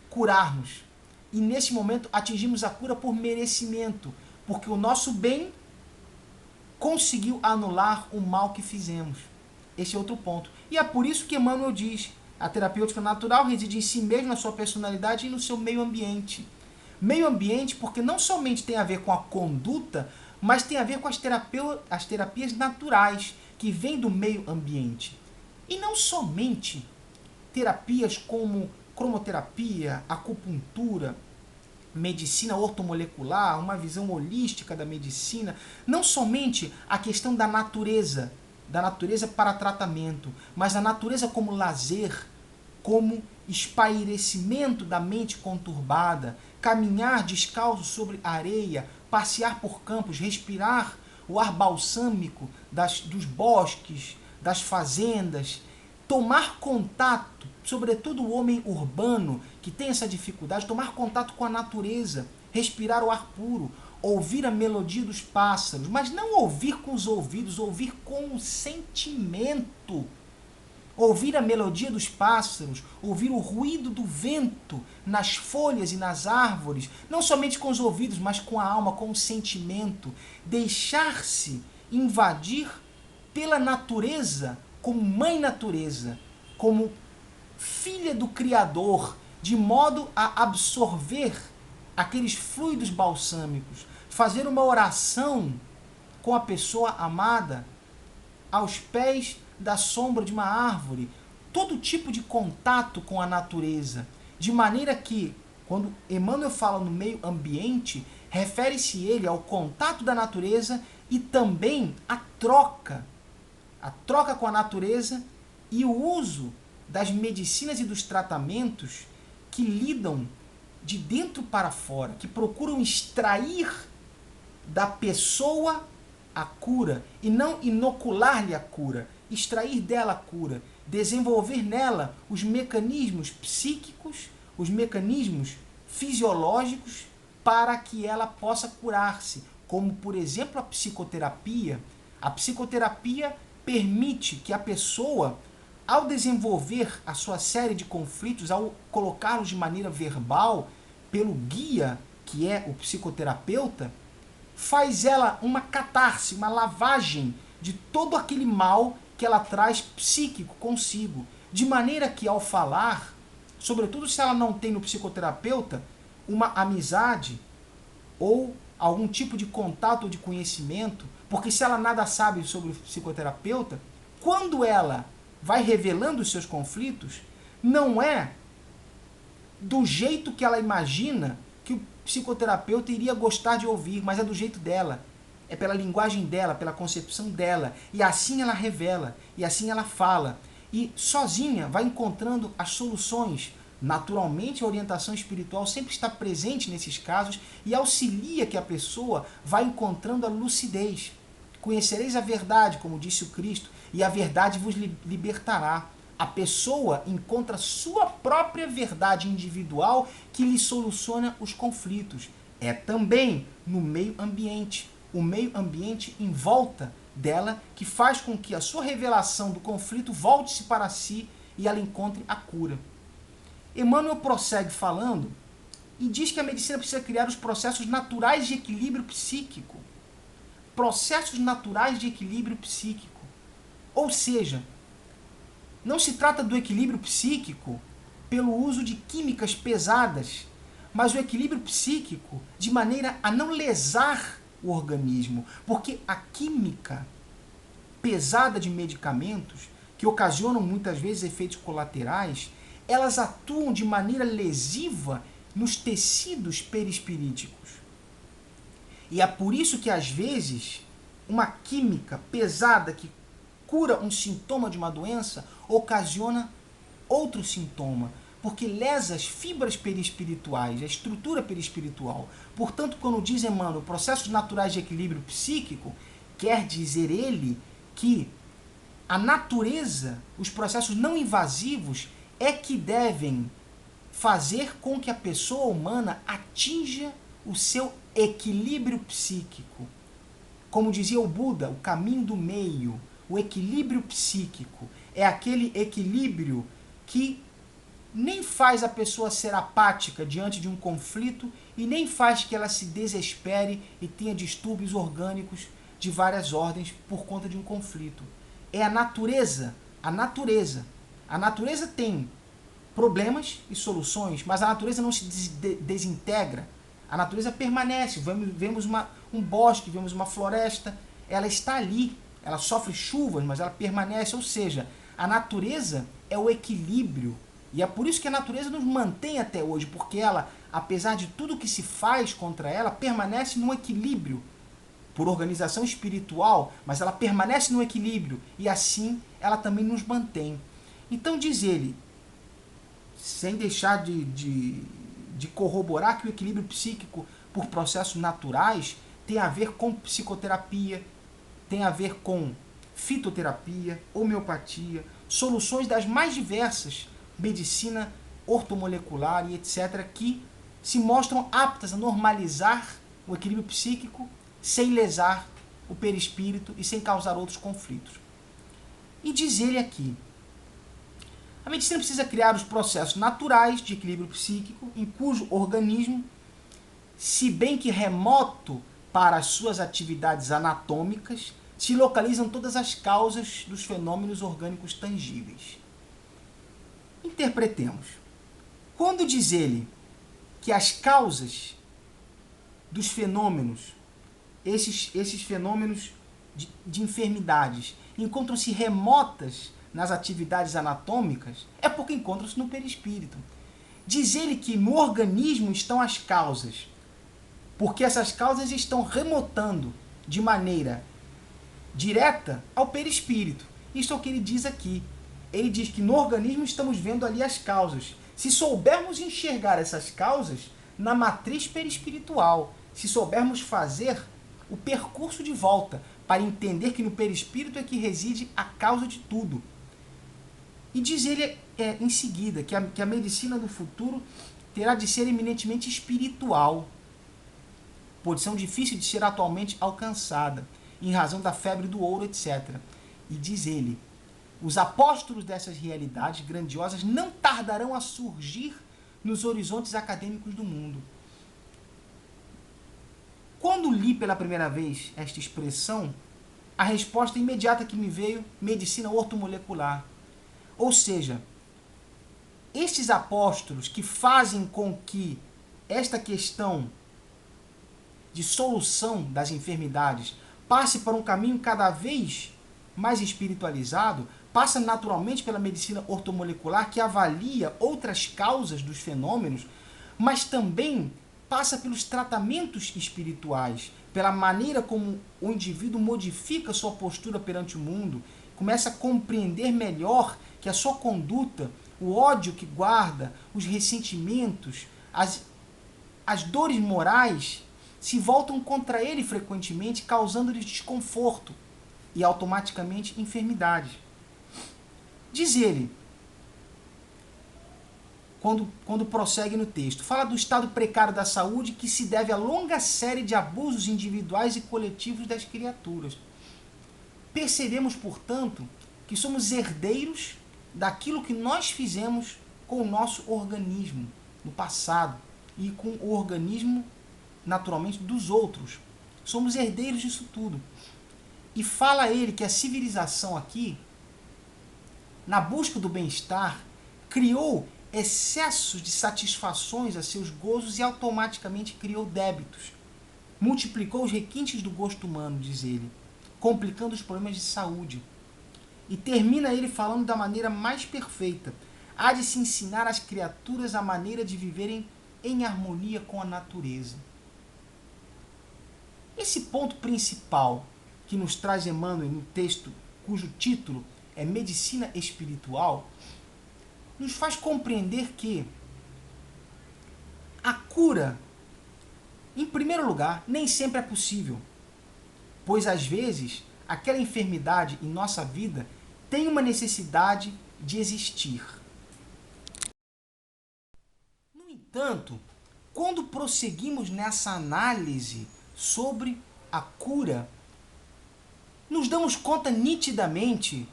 Speaker 1: curar-nos. E nesse momento atingimos a cura por merecimento, porque o nosso bem conseguiu anular o mal que fizemos. Esse é outro ponto. E é por isso que Emmanuel diz: a terapêutica natural reside em si mesmo, na sua personalidade e no seu meio ambiente. Meio ambiente porque não somente tem a ver com a conduta, mas tem a ver com as terapias naturais, que vêm do meio ambiente. E não somente terapias como cromoterapia, acupuntura, medicina ortomolecular, uma visão holística da medicina, não somente a questão da natureza para tratamento, mas a natureza como lazer, como espairecimento da mente conturbada, caminhar descalço sobre areia, passear por campos, respirar o ar balsâmico dos bosques, das fazendas, tomar contato, sobretudo o homem urbano que tem essa dificuldade, tomar contato com a natureza, respirar o ar puro, ouvir a melodia dos pássaros, mas não ouvir com os ouvidos, ouvir com o sentimento. Ouvir a melodia dos pássaros, ouvir o ruído do vento nas folhas e nas árvores, não somente com os ouvidos, mas com a alma, com o sentimento. Deixar-se invadir pela natureza, como mãe natureza, como filha do Criador, de modo a absorver aqueles fluidos balsâmicos, fazer uma oração com a pessoa amada aos pés da sombra de uma árvore, todo tipo de contato com a natureza, de maneira que, quando Emmanuel fala no meio ambiente, refere-se ele ao contato da natureza e também à troca com a natureza e o uso das medicinas e dos tratamentos que lidam de dentro para fora, que procuram extrair da pessoa a cura e não inocular-lhe a cura, extrair dela a cura, desenvolver nela os mecanismos psíquicos, os mecanismos fisiológicos para que ela possa curar-se, como por exemplo a psicoterapia. A psicoterapia permite que a pessoa, ao desenvolver a sua série de conflitos, ao colocá-los de maneira verbal, pelo guia que é o psicoterapeuta, faz ela uma catarse, uma lavagem de todo aquele mal que ela traz psíquico consigo. De maneira que ao falar, sobretudo se ela não tem no psicoterapeuta uma amizade ou algum tipo de contato ou de conhecimento, porque se ela nada sabe sobre o psicoterapeuta, quando ela vai revelando os seus conflitos, não é do jeito que ela imagina que o psicoterapeuta iria gostar de ouvir, mas é do jeito dela. É pela linguagem dela, pela concepção dela. E assim ela revela, e assim ela fala. E sozinha vai encontrando as soluções. Naturalmente, a orientação espiritual sempre está presente nesses casos e auxilia que a pessoa vá encontrando a lucidez. Conhecereis a verdade, como disse o Cristo, e a verdade vos libertará. A pessoa encontra sua própria verdade individual que lhe soluciona os conflitos. É também no meio ambiente, o meio ambiente em volta dela que faz com que a sua revelação do conflito volte-se para si e ela encontre a cura. Emmanuel prossegue falando e diz que a medicina precisa criar os processos naturais de equilíbrio psíquico. Processos naturais de equilíbrio psíquico. Ou seja, não se trata do equilíbrio psíquico pelo uso de químicas pesadas, mas o equilíbrio psíquico de maneira a não lesar o organismo, porque a química pesada de medicamentos, que ocasionam muitas vezes efeitos colaterais, elas atuam de maneira lesiva nos tecidos perispiríticos. E é por isso que, às vezes, uma química pesada que cura um sintoma de uma doença ocasiona outro sintoma, porque lesa as fibras perispirituais, a estrutura perispiritual. Portanto, quando diz Emmanuel processos naturais de equilíbrio psíquico, quer dizer ele que a natureza, os processos não invasivos, é que devem fazer com que a pessoa humana atinja o seu equilíbrio psíquico. Como dizia o Buda, o caminho do meio, o equilíbrio psíquico é aquele equilíbrio que nem faz a pessoa ser apática diante de um conflito e nem faz que ela se desespere e tenha distúrbios orgânicos de várias ordens por conta de um conflito. É a natureza. A natureza tem problemas e soluções, mas a natureza não se desintegra. A natureza permanece. Vemos um bosque, vemos uma floresta, ela está ali, ela sofre chuvas, mas ela permanece. Ou seja, a natureza é o equilíbrio. E é por isso que a natureza nos mantém até hoje, porque ela, apesar de tudo que se faz contra ela, permanece num equilíbrio por organização espiritual, mas ela permanece no equilíbrio e assim ela também nos mantém. Então diz ele, sem deixar de corroborar que o equilíbrio psíquico por processos naturais tem a ver com psicoterapia, tem a ver com fitoterapia, homeopatia, soluções das mais diversas, medicina ortomolecular e etc., que se mostram aptas a normalizar o equilíbrio psíquico sem lesar o perispírito e sem causar outros conflitos. E diz ele aqui, a medicina precisa criar os processos naturais de equilíbrio psíquico em cujo organismo, se bem que remoto para as suas atividades anatômicas, se localizam todas as causas dos fenômenos orgânicos tangíveis. Interpretemos. Quando diz ele que as causas dos fenômenos, esses fenômenos de enfermidades, encontram-se remotas nas atividades anatômicas, é porque encontram-se no perispírito. Diz ele que no organismo estão as causas, porque essas causas estão remotando de maneira direta ao perispírito. Isso é o que ele diz aqui. Ele diz que no organismo estamos vendo ali as causas. Se soubermos enxergar essas causas na matriz perispiritual, se soubermos fazer o percurso de volta para entender que no perispírito é que reside a causa de tudo. E diz ele em seguida que a medicina do futuro terá de ser eminentemente espiritual, posição difícil de ser atualmente alcançada, em razão da febre do ouro, etc. E diz ele, os apóstolos dessas realidades grandiosas não tardarão a surgir nos horizontes acadêmicos do mundo. Quando li pela primeira vez esta expressão, a resposta imediata que me veio, medicina ortomolecular. Ou seja, estes apóstolos que fazem com que esta questão de solução das enfermidades passe para um caminho cada vez mais espiritualizado, passa naturalmente pela medicina ortomolecular, que avalia outras causas dos fenômenos, mas também passa pelos tratamentos espirituais, pela maneira como o indivíduo modifica sua postura perante o mundo, começa a compreender melhor que a sua conduta, o ódio que guarda, os ressentimentos, as dores morais, se voltam contra ele frequentemente, causando-lhe desconforto e automaticamente enfermidade. Diz ele, quando prossegue no texto, fala do estado precário da saúde que se deve à longa série de abusos individuais e coletivos das criaturas. Percebemos, portanto, que somos herdeiros daquilo que nós fizemos com o nosso organismo no passado e com o organismo, naturalmente, dos outros. Somos herdeiros disso tudo. E fala ele que a civilização aqui, na busca do bem-estar, criou excessos de satisfações a seus gozos e automaticamente criou débitos. Multiplicou os requintes do gosto humano, diz ele, complicando os problemas de saúde. E termina ele falando da maneira mais perfeita. Há de se ensinar às criaturas a maneira de viverem em harmonia com a natureza. Esse ponto principal que nos traz Emmanuel no texto cujo título é Medicina Espiritual, nos faz compreender que a cura, em primeiro lugar, nem sempre é possível, pois às vezes aquela enfermidade em nossa vida tem uma necessidade de existir. No entanto, quando prosseguimos nessa análise sobre a cura, nos damos conta nitidamente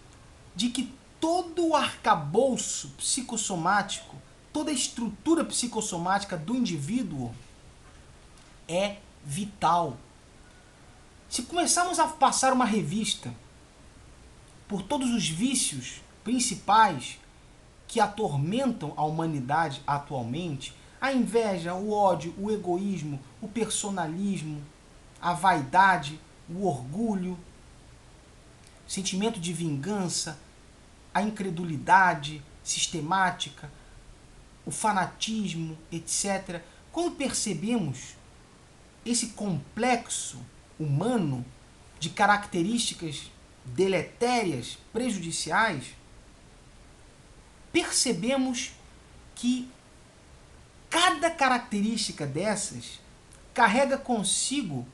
Speaker 1: de que todo o arcabouço psicossomático, toda a estrutura psicossomática do indivíduo é vital. Se começarmos a passar uma revista por todos os vícios principais que atormentam a humanidade atualmente, a inveja, o ódio, o egoísmo, o personalismo, a vaidade, o orgulho, o sentimento de vingança, a incredulidade sistemática, o fanatismo, etc. Quando percebemos esse complexo humano de características deletérias, prejudiciais, percebemos que cada característica dessas carrega consigo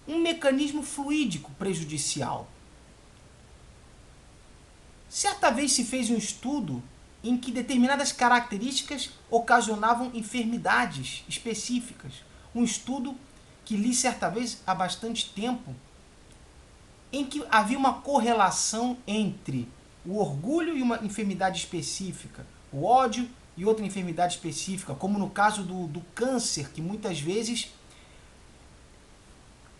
Speaker 1: um mecanismo fluídico prejudicial. Certa vez se fez um estudo em que determinadas características ocasionavam enfermidades específicas. Um estudo que li certa vez há bastante tempo, em que havia uma correlação entre o orgulho e uma enfermidade específica, o ódio e outra enfermidade específica, como no caso do câncer, que muitas vezes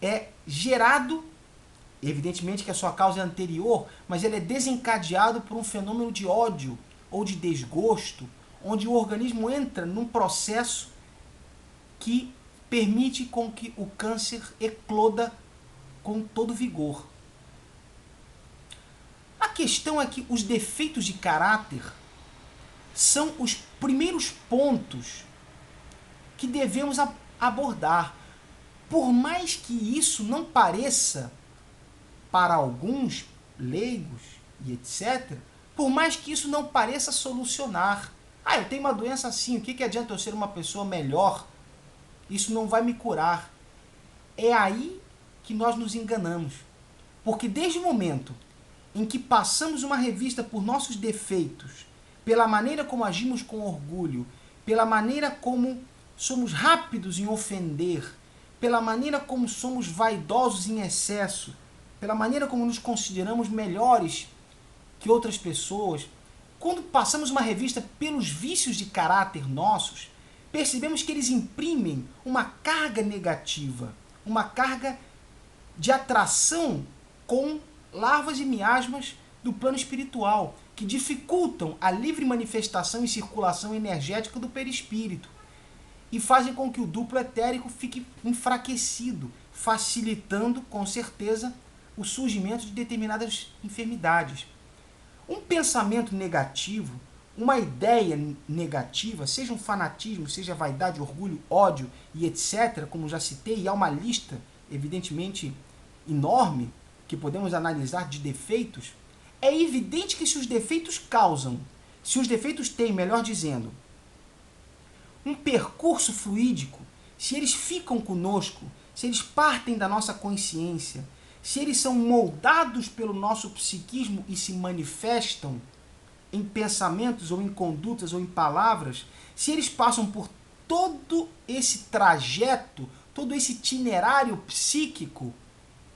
Speaker 1: é gerado, evidentemente que a sua causa é anterior, mas ele é desencadeado por um fenômeno de ódio ou de desgosto, onde o organismo entra num processo que permite com que o câncer ecloda com todo vigor. A A questão é que os defeitos de caráter são os primeiros pontos que devemos abordar. Por mais que isso não pareça, para alguns leigos e etc., por mais que isso não pareça solucionar. Ah, eu tenho uma doença assim, o que adianta eu ser uma pessoa melhor? Isso não vai me curar. É aí que nós nos enganamos. Porque desde o momento em que passamos uma revista por nossos defeitos, pela maneira como agimos com orgulho, pela maneira como somos rápidos em ofender, pela maneira como somos vaidosos em excesso, pela maneira como nos consideramos melhores que outras pessoas, quando passamos uma revista pelos vícios de caráter nossos, percebemos que eles imprimem uma carga negativa, uma carga de atração com larvas e miasmas do plano espiritual, que dificultam a livre manifestação e circulação energética do perispírito e fazem com que o duplo etérico fique enfraquecido, facilitando, com certeza, o surgimento de determinadas enfermidades. Um pensamento negativo, uma ideia negativa, seja um fanatismo, seja vaidade, orgulho, ódio e etc., como já citei, e há uma lista, evidentemente, enorme, que podemos analisar de defeitos, é evidente que se os defeitos têm, melhor dizendo, um percurso fluídico, se eles ficam conosco, se eles partem da nossa consciência, se eles são moldados pelo nosso psiquismo e se manifestam em pensamentos ou em condutas ou em palavras, se eles passam por todo esse trajeto, todo esse itinerário psíquico,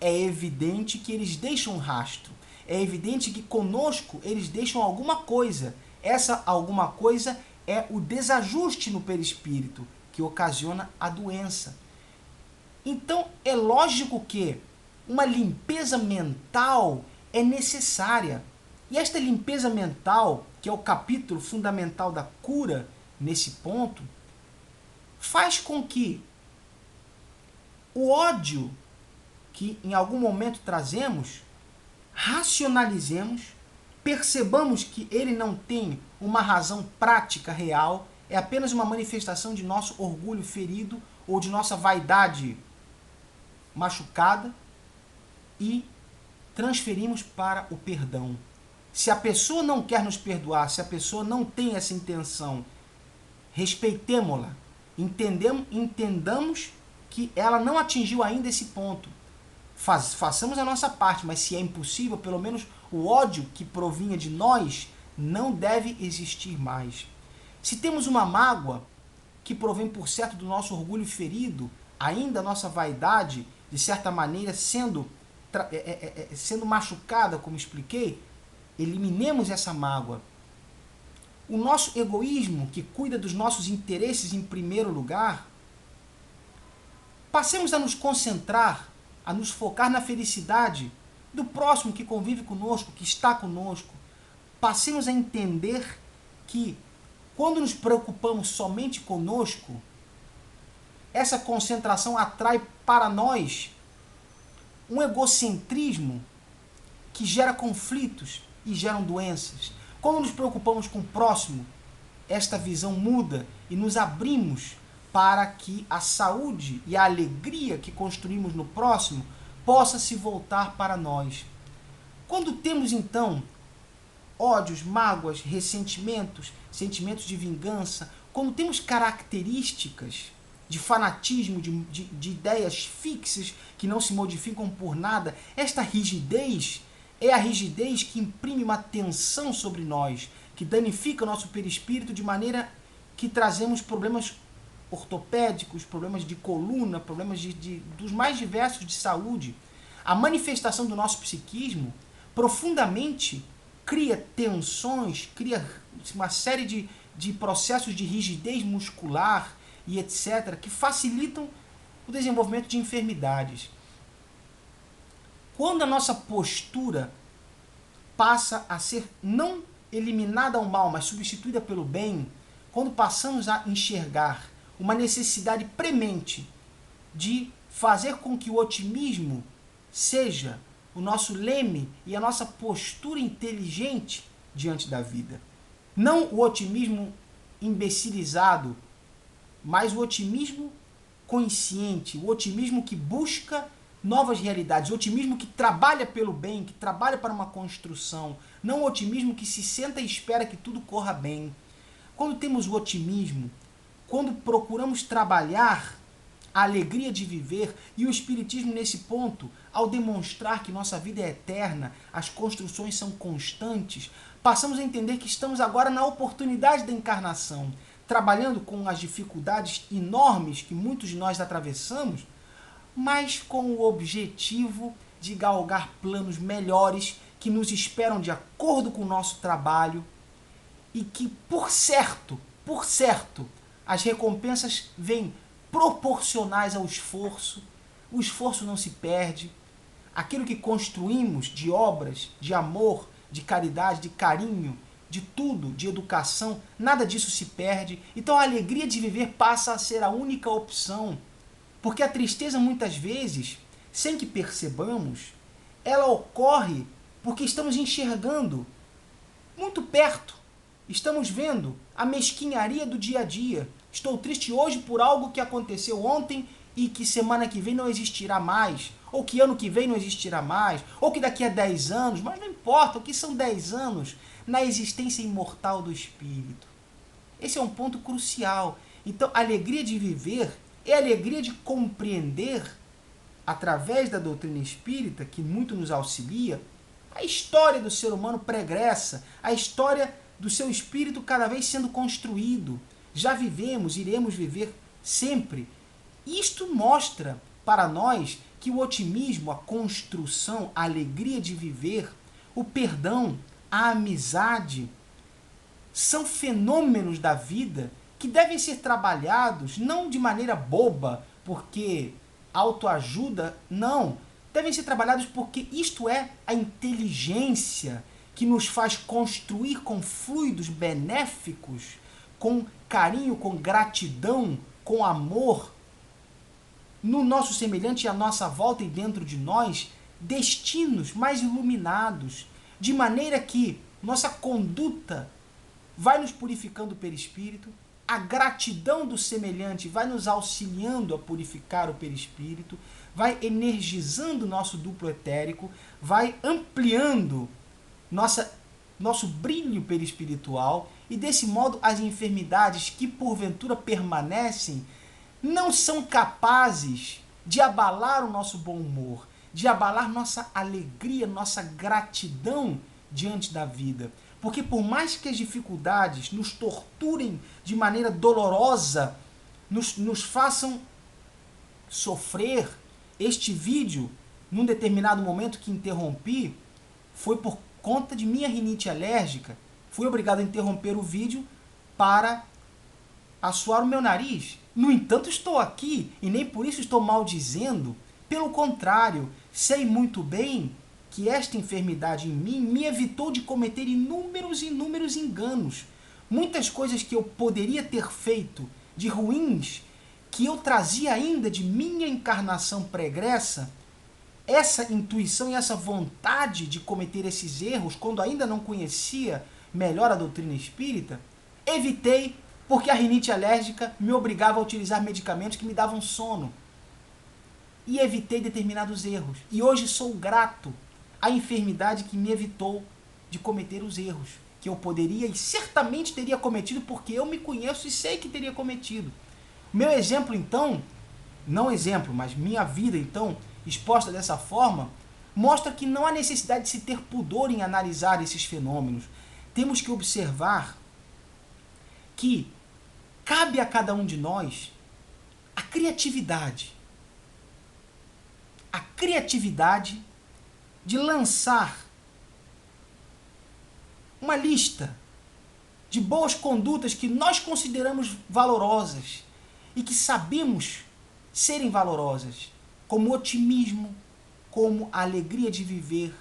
Speaker 1: é evidente que eles deixam um rastro. É evidente que conosco eles deixam alguma coisa. Essa alguma coisa é o desajuste no perispírito que ocasiona a doença. Então é lógico que uma limpeza mental é necessária. E esta limpeza mental, que é o capítulo fundamental da cura nesse ponto, faz com que o ódio que em algum momento trazemos, racionalizemos, percebamos que ele não tem uma razão prática real, é apenas uma manifestação de nosso orgulho ferido ou de nossa vaidade machucada e transferimos para o perdão. Se a pessoa não quer nos perdoar, se a pessoa não tem essa intenção, respeitemo-la, entendamos que ela não atingiu ainda esse ponto. Façamos a nossa parte, mas se é impossível, pelo menos o ódio que provinha de nós não deve existir mais. Se temos uma mágoa que provém por certo do nosso orgulho ferido, ainda a nossa vaidade, de certa maneira, sendo machucada, como expliquei, eliminemos essa mágoa. O nosso egoísmo, que cuida dos nossos interesses em primeiro lugar, passemos a nos concentrar, a nos focar na felicidade do próximo que convive conosco, que está conosco. Passemos a entender que, quando nos preocupamos somente conosco, essa concentração atrai para nós um egocentrismo que gera conflitos e geram doenças. Quando nos preocupamos com o próximo, esta visão muda e nos abrimos para que a saúde e a alegria que construímos no próximo possa se voltar para nós. Quando temos, então, ódios, mágoas, ressentimentos, sentimentos de vingança, quando temos características de fanatismo, de ideias fixas que não se modificam por nada, esta rigidez é a rigidez que imprime uma tensão sobre nós, que danifica o nosso perispírito de maneira que trazemos problemas ortopédicos, problemas de coluna, problemas dos mais diversos de saúde. A manifestação do nosso psiquismo profundamente cria tensões, cria uma série de processos de rigidez muscular e etc., que facilitam o desenvolvimento de enfermidades. Quando a nossa postura passa a ser não eliminada ao mal, mas substituída pelo bem, quando passamos a enxergar uma necessidade premente de fazer com que o otimismo seja o nosso leme e a nossa postura inteligente diante da vida. Não o otimismo imbecilizado, mas o otimismo consciente, o otimismo que busca novas realidades, o otimismo que trabalha pelo bem, que trabalha para uma construção, não o otimismo que se senta e espera que tudo corra bem. Quando temos o otimismo, quando procuramos trabalhar a alegria de viver, e o Espiritismo nesse ponto, ao demonstrar que nossa vida é eterna, as construções são constantes, passamos a entender que estamos agora na oportunidade da encarnação, trabalhando com as dificuldades enormes que muitos de nós atravessamos, mas com o objetivo de galgar planos melhores que nos esperam de acordo com o nosso trabalho e que, por certo, as recompensas vêm proporcionais ao esforço, o esforço não se perde, aquilo que construímos de obras, de amor, de caridade, de carinho, de tudo, de educação, nada disso se perde. Então a alegria de viver passa a ser a única opção, porque a tristeza muitas vezes, sem que percebamos, ela ocorre porque estamos enxergando muito perto, estamos vendo a mesquinharia do dia a dia. Estou triste hoje por algo que aconteceu ontem e que semana que vem não existirá mais, ou que ano que vem não existirá mais, ou que daqui a 10 anos, mas não importa, o que são 10 anos na existência imortal do espírito. Esse é um ponto crucial. Então, a alegria de viver é a alegria de compreender, através da doutrina espírita, que muito nos auxilia, a história do ser humano pregressa, a história do seu espírito cada vez sendo construído. Já vivemos, iremos viver sempre. Isto mostra para nós que o otimismo, a construção, a alegria de viver, o perdão, a amizade, são fenômenos da vida que devem ser trabalhados não de maneira boba, porque autoajuda, não. Devem ser trabalhados porque isto é a inteligência que nos faz construir com fluidos benéficos, com carinho, com gratidão, com amor, no nosso semelhante e à nossa volta e dentro de nós, destinos mais iluminados, de maneira que nossa conduta vai nos purificando o perispírito, a gratidão do semelhante vai nos auxiliando a purificar o perispírito, vai energizando o nosso duplo etérico, vai ampliando nosso brilho perispiritual, e desse modo as enfermidades que porventura permanecem não são capazes de abalar o nosso bom humor, de abalar nossa alegria, nossa gratidão diante da vida. Porque por mais que as dificuldades nos torturem de maneira dolorosa, nos façam sofrer, este vídeo, num determinado momento que interrompi, foi por conta de minha rinite alérgica. Fui obrigado a interromper o vídeo para assoar o meu nariz. No entanto, estou aqui e nem por isso estou maldizendo. Pelo contrário, sei muito bem que esta enfermidade em mim me evitou de cometer inúmeros enganos. Muitas coisas que eu poderia ter feito de ruins, que eu trazia ainda de minha encarnação pregressa, essa intuição e essa vontade de cometer esses erros, quando ainda não conhecia melhor a doutrina espírita, evitei porque a rinite alérgica me obrigava a utilizar medicamentos que me davam sono. E evitei determinados erros. E hoje sou grato à enfermidade que me evitou de cometer os erros que eu poderia e certamente teria cometido, porque eu me conheço e sei que teria cometido. Meu exemplo, então, não exemplo, mas minha vida, então, exposta dessa forma, mostra que não há necessidade de se ter pudor em analisar esses fenômenos. Temos que observar que cabe a cada um de nós a criatividade. A criatividade de lançar uma lista de boas condutas que nós consideramos valorosas e que sabemos serem valorosas, como o otimismo, como a alegria de viver,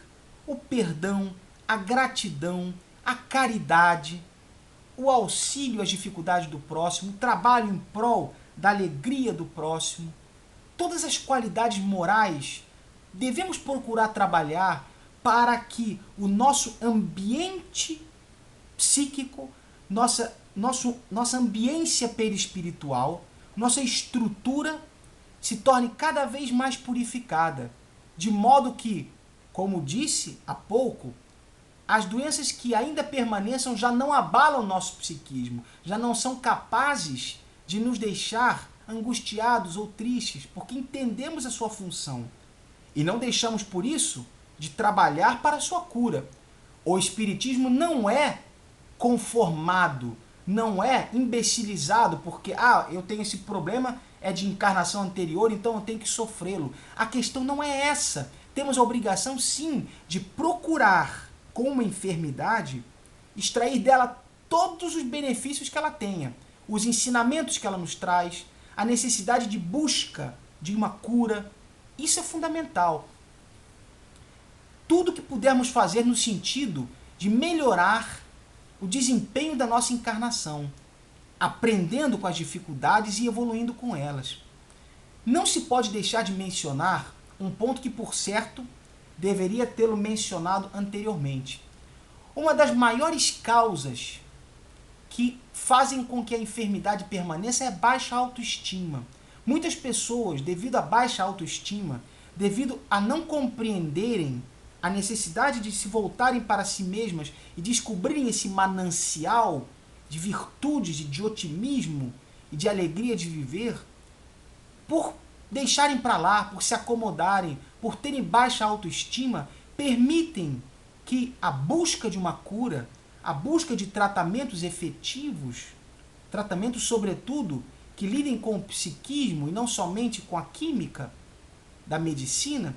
Speaker 1: o perdão, a gratidão, a caridade, o auxílio às dificuldades do próximo, o trabalho em prol da alegria do próximo. Todas as qualidades morais devemos procurar trabalhar para que o nosso ambiente psíquico, nossa ambiência perispiritual, nossa estrutura se torne cada vez mais purificada, de modo que, como disse há pouco, as doenças que ainda permaneçam já não abalam nosso psiquismo, já não são capazes de nos deixar angustiados ou tristes, porque entendemos a sua função e não deixamos por isso de trabalhar para a sua cura. O espiritismo não é conformado, não é imbecilizado porque eu tenho esse problema, é de encarnação anterior, então eu tenho que sofrê-lo. A questão não é essa. Temos a obrigação, sim, de procurar, com uma enfermidade, extrair dela todos os benefícios que ela tenha, os ensinamentos que ela nos traz, a necessidade de busca de uma cura. Isso é fundamental. Tudo que pudermos fazer no sentido de melhorar o desempenho da nossa encarnação, aprendendo com as dificuldades e evoluindo com elas. Não se pode deixar de mencionar um ponto que, por certo, deveria tê-lo mencionado anteriormente. Uma das maiores causas que fazem com que a enfermidade permaneça é a baixa autoestima. Muitas pessoas, devido à baixa autoestima, devido a não compreenderem a necessidade de se voltarem para si mesmas e descobrirem esse manancial de virtudes e de otimismo e de alegria de viver, por deixarem para lá, por se acomodarem, por terem baixa autoestima, permitem que a busca de uma cura, a busca de tratamentos efetivos, tratamentos sobretudo que lidem com o psiquismo e não somente com a química da medicina,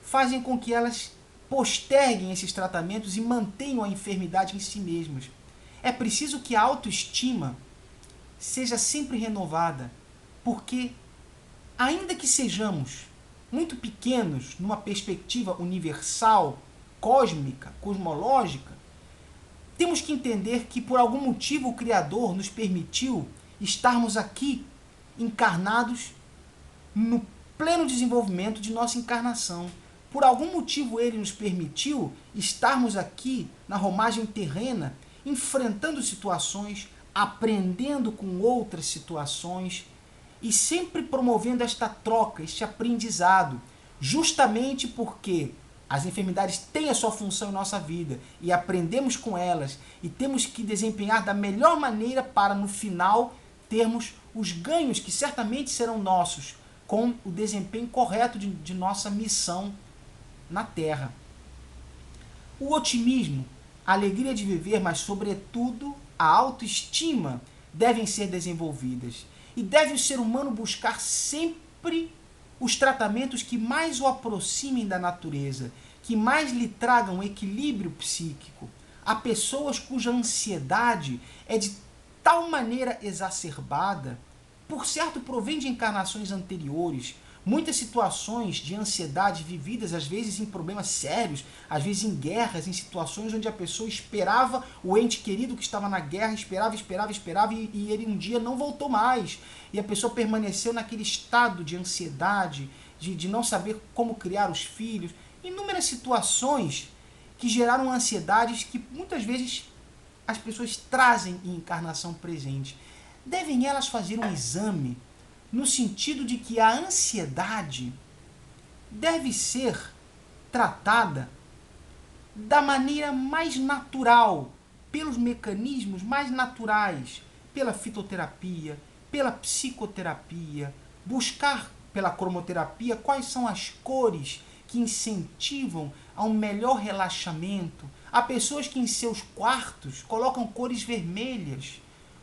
Speaker 1: fazem com que elas posterguem esses tratamentos e mantenham a enfermidade em si mesmas. É preciso que a autoestima seja sempre renovada, porque, ainda que sejamos muito pequenos numa perspectiva universal, cósmica, cosmológica, temos que entender que por algum motivo o Criador nos permitiu estarmos aqui encarnados no pleno desenvolvimento de nossa encarnação. Por algum motivo ele nos permitiu estarmos aqui na romagem terrena, enfrentando situações, aprendendo com outras situações e sempre promovendo esta troca, este aprendizado, justamente porque as enfermidades têm a sua função em nossa vida e aprendemos com elas e temos que desempenhar da melhor maneira para, no final, termos os ganhos que certamente serão nossos com o desempenho correto de nossa missão na Terra. O otimismo, a alegria de viver, mas sobretudo a autoestima devem ser desenvolvidas. E deve o ser humano buscar sempre os tratamentos que mais o aproximem da natureza, que mais lhe tragam equilíbrio psíquico. Há pessoas cuja ansiedade é de tal maneira exacerbada, por certo provém de encarnações anteriores, muitas situações de ansiedade vividas, às vezes em problemas sérios, às vezes em guerras, em situações onde a pessoa esperava o ente querido que estava na guerra, esperava e ele um dia não voltou mais. E a pessoa permaneceu naquele estado de ansiedade, de não saber como criar os filhos. Inúmeras situações que geraram ansiedades que muitas vezes as pessoas trazem em encarnação presente. Devem elas fazer um exame no sentido de que a ansiedade deve ser tratada da maneira mais natural, pelos mecanismos mais naturais, pela fitoterapia, pela psicoterapia, buscar pela cromoterapia quais são as cores que incentivam a um melhor relaxamento. Há pessoas que em seus quartos colocam cores vermelhas,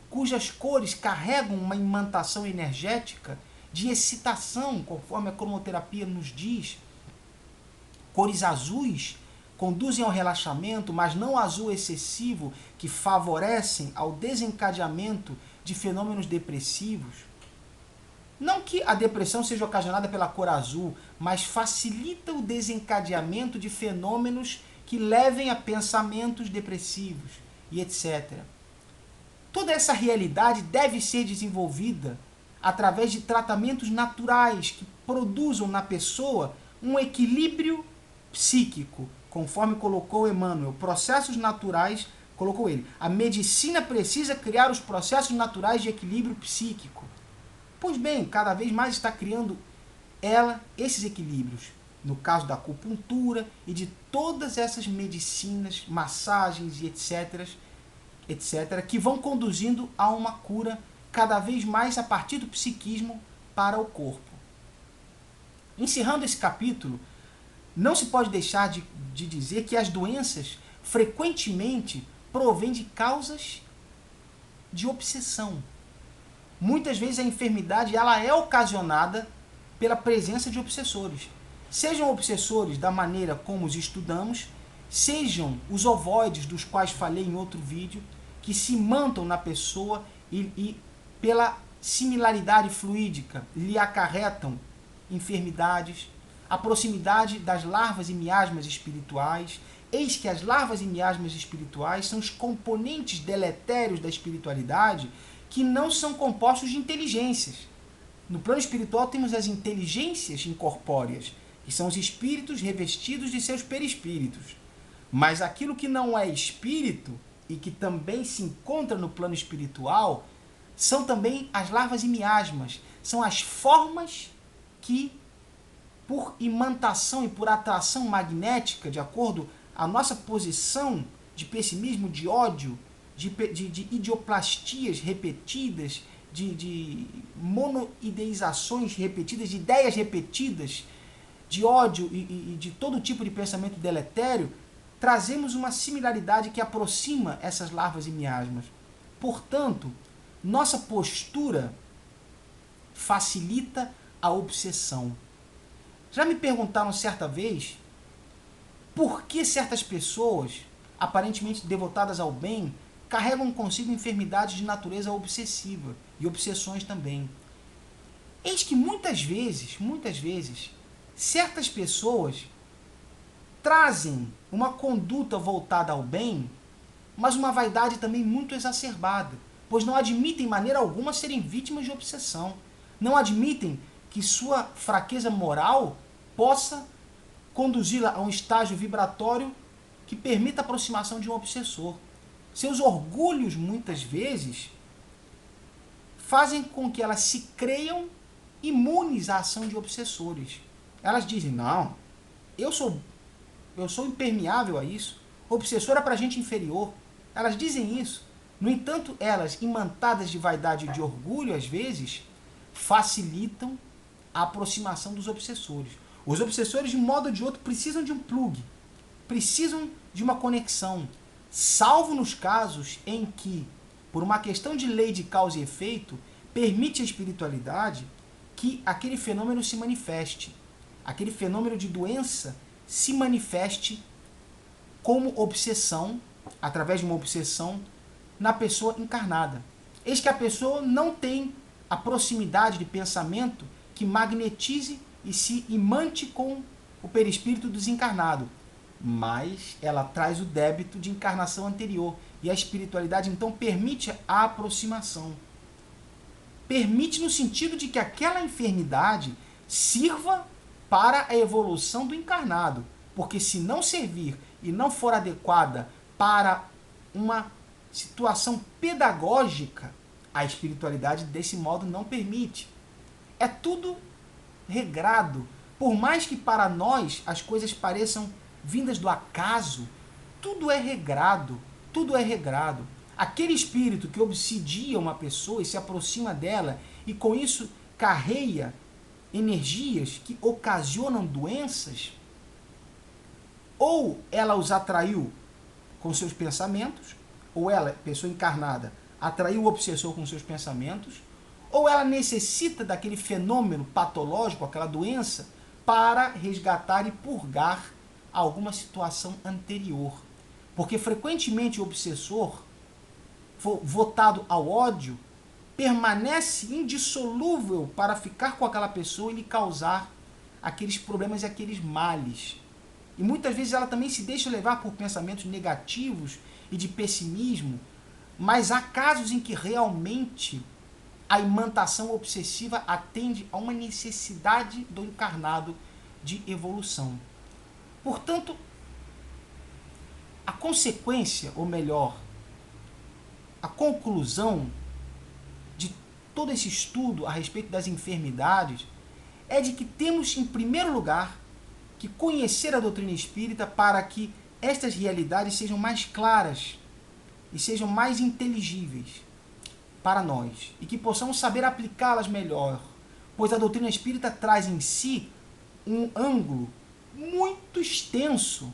Speaker 1: cujas cores carregam uma imantação energética de excitação, conforme a cromoterapia nos diz. Cores azuis conduzem ao relaxamento, mas não azul excessivo, que favorecem ao desencadeamento de fenômenos depressivos. Não que a depressão seja ocasionada pela cor azul, mas facilita o desencadeamento de fenômenos que levem a pensamentos depressivos e etc. Toda essa realidade deve ser desenvolvida através de tratamentos naturais que produzam na pessoa um equilíbrio psíquico, conforme colocou Emmanuel, processos naturais, colocou ele. A medicina precisa criar os processos naturais de equilíbrio psíquico. Pois bem, cada vez mais está criando esses equilíbrios. No caso da acupuntura e de todas essas medicinas, massagens e etc., que vão conduzindo a uma cura cada vez mais a partir do psiquismo para o corpo. Encerrando esse capítulo, não se pode deixar de dizer que as doenças frequentemente provêm de causas de obsessão. Muitas vezes a enfermidade ela é ocasionada pela presença de obsessores. Sejam obsessores da maneira como os estudamos, sejam os ovoides dos quais falei em outro vídeo, que se imantam na pessoa e pela similaridade fluídica lhe acarretam enfermidades, a proximidade das larvas e miasmas espirituais. Eis que as larvas e miasmas espirituais são os componentes deletérios da espiritualidade que não são compostos de inteligências. No plano espiritual temos as inteligências incorpóreas, que são os espíritos revestidos de seus perispíritos. Mas aquilo que não é espírito e que também se encontra no plano espiritual são também as larvas e miasmas, são as formas que, por imantação e por atração magnética, de acordo à nossa posição de pessimismo, de ódio, de idioplastias repetidas, de monoideizações repetidas, de ideias repetidas, de ódio e de todo tipo de pensamento deletério, trazemos uma similaridade que aproxima essas larvas e miasmas. Portanto, nossa postura facilita a obsessão. Já me perguntaram certa vez por que certas pessoas, aparentemente devotadas ao bem, carregam consigo enfermidades de natureza obsessiva e obsessões também. Eis que muitas vezes, certas pessoas trazem uma conduta voltada ao bem, mas uma vaidade também muito exacerbada, pois não admitem, de maneira alguma, serem vítimas de obsessão. Não admitem que sua fraqueza moral possa conduzi-la a um estágio vibratório que permita a aproximação de um obsessor. Seus orgulhos, muitas vezes, fazem com que elas se creiam imunes à ação de obsessores. Elas dizem, não, eu sou impermeável a isso, obsessor é para gente inferior. Elas dizem isso. No entanto, elas, imantadas de vaidade e de orgulho, às vezes, facilitam a aproximação dos obsessores. Os obsessores, de um modo ou de outro, precisam de um plug, precisam de uma conexão, salvo nos casos em que, por uma questão de lei de causa e efeito, permite à espiritualidade que aquele fenômeno se manifeste, aquele fenômeno de doença se manifeste como obsessão, através de uma obsessão, na pessoa encarnada. Eis que a pessoa não tem a proximidade de pensamento que magnetize e se imante com o perispírito desencarnado, mas ela traz o débito de encarnação anterior, e a espiritualidade então permite a aproximação. Permite no sentido de que aquela enfermidade sirva para a evolução do encarnado, porque se não servir e não for adequada para uma situação pedagógica, a espiritualidade desse modo não permite. É tudo regrado. Por mais que para nós as coisas pareçam vindas do acaso, tudo é regrado, tudo é regrado. Aquele espírito que obsidia uma pessoa e se aproxima dela e com isso carreia energias que ocasionam doenças, ou ela os atraiu com seus pensamentos, ou ela, pessoa encarnada, atraiu o obsessor com seus pensamentos, ou ela necessita daquele fenômeno patológico, aquela doença, para resgatar e purgar alguma situação anterior. Porque frequentemente o obsessor, votado ao ódio, permanece indissolúvel para ficar com aquela pessoa e lhe causar aqueles problemas e aqueles males. E muitas vezes ela também se deixa levar por pensamentos negativos e de pessimismo, mas há casos em que realmente a imantação obsessiva atende a uma necessidade do encarnado de evolução. Portanto, a consequência, ou melhor, a conclusão de todo esse estudo a respeito das enfermidades é de que temos, em primeiro lugar, que conhecer a doutrina espírita para que estas realidades sejam mais claras e sejam mais inteligíveis para nós e que possamos saber aplicá-las melhor, pois a doutrina espírita traz em si um ângulo muito extenso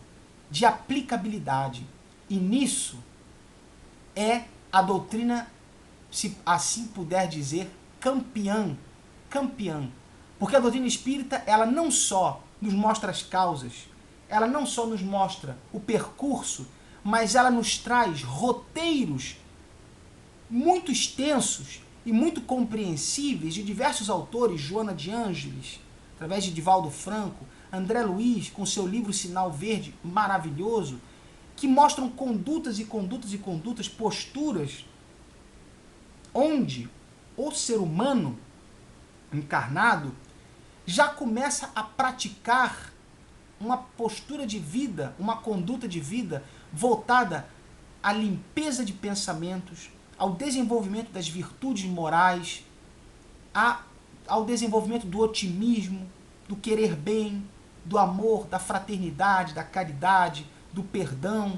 Speaker 1: de aplicabilidade, e nisso é a doutrina, se assim puder dizer, campeã, porque a doutrina espírita, ela não só nos mostra as causas, ela não só nos mostra o percurso, mas ela nos traz roteiros muito extensos e muito compreensíveis de diversos autores, Joana de Ângeles, através de Divaldo Franco, André Luiz, com seu livro Sinal Verde, maravilhoso, que mostram condutas, posturas, onde o ser humano encarnado já começa a praticar uma postura de vida, uma conduta de vida voltada à limpeza de pensamentos, ao desenvolvimento das virtudes morais, ao desenvolvimento do otimismo, do querer bem, do amor, da fraternidade, da caridade, do perdão,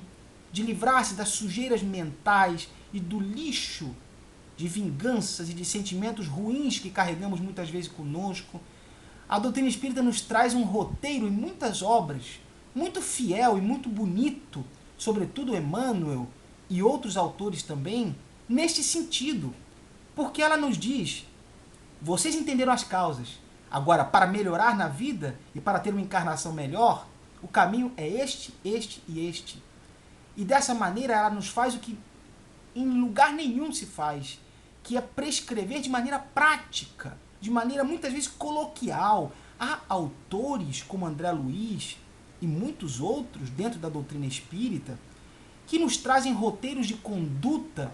Speaker 1: de livrar-se das sujeiras mentais e do lixo de vinganças e de sentimentos ruins que carregamos muitas vezes conosco. A doutrina espírita nos traz um roteiro em muitas obras, muito fiel e muito bonito, sobretudo Emmanuel e outros autores também, neste sentido. Porque ela nos diz, vocês entenderam as causas, agora para melhorar na vida e para ter uma encarnação melhor, o caminho é este, este e este. E dessa maneira ela nos faz o que em lugar nenhum se faz, que é prescrever de maneira prática, de maneira muitas vezes coloquial. Há autores como André Luiz e muitos outros dentro da doutrina espírita que nos trazem roteiros de conduta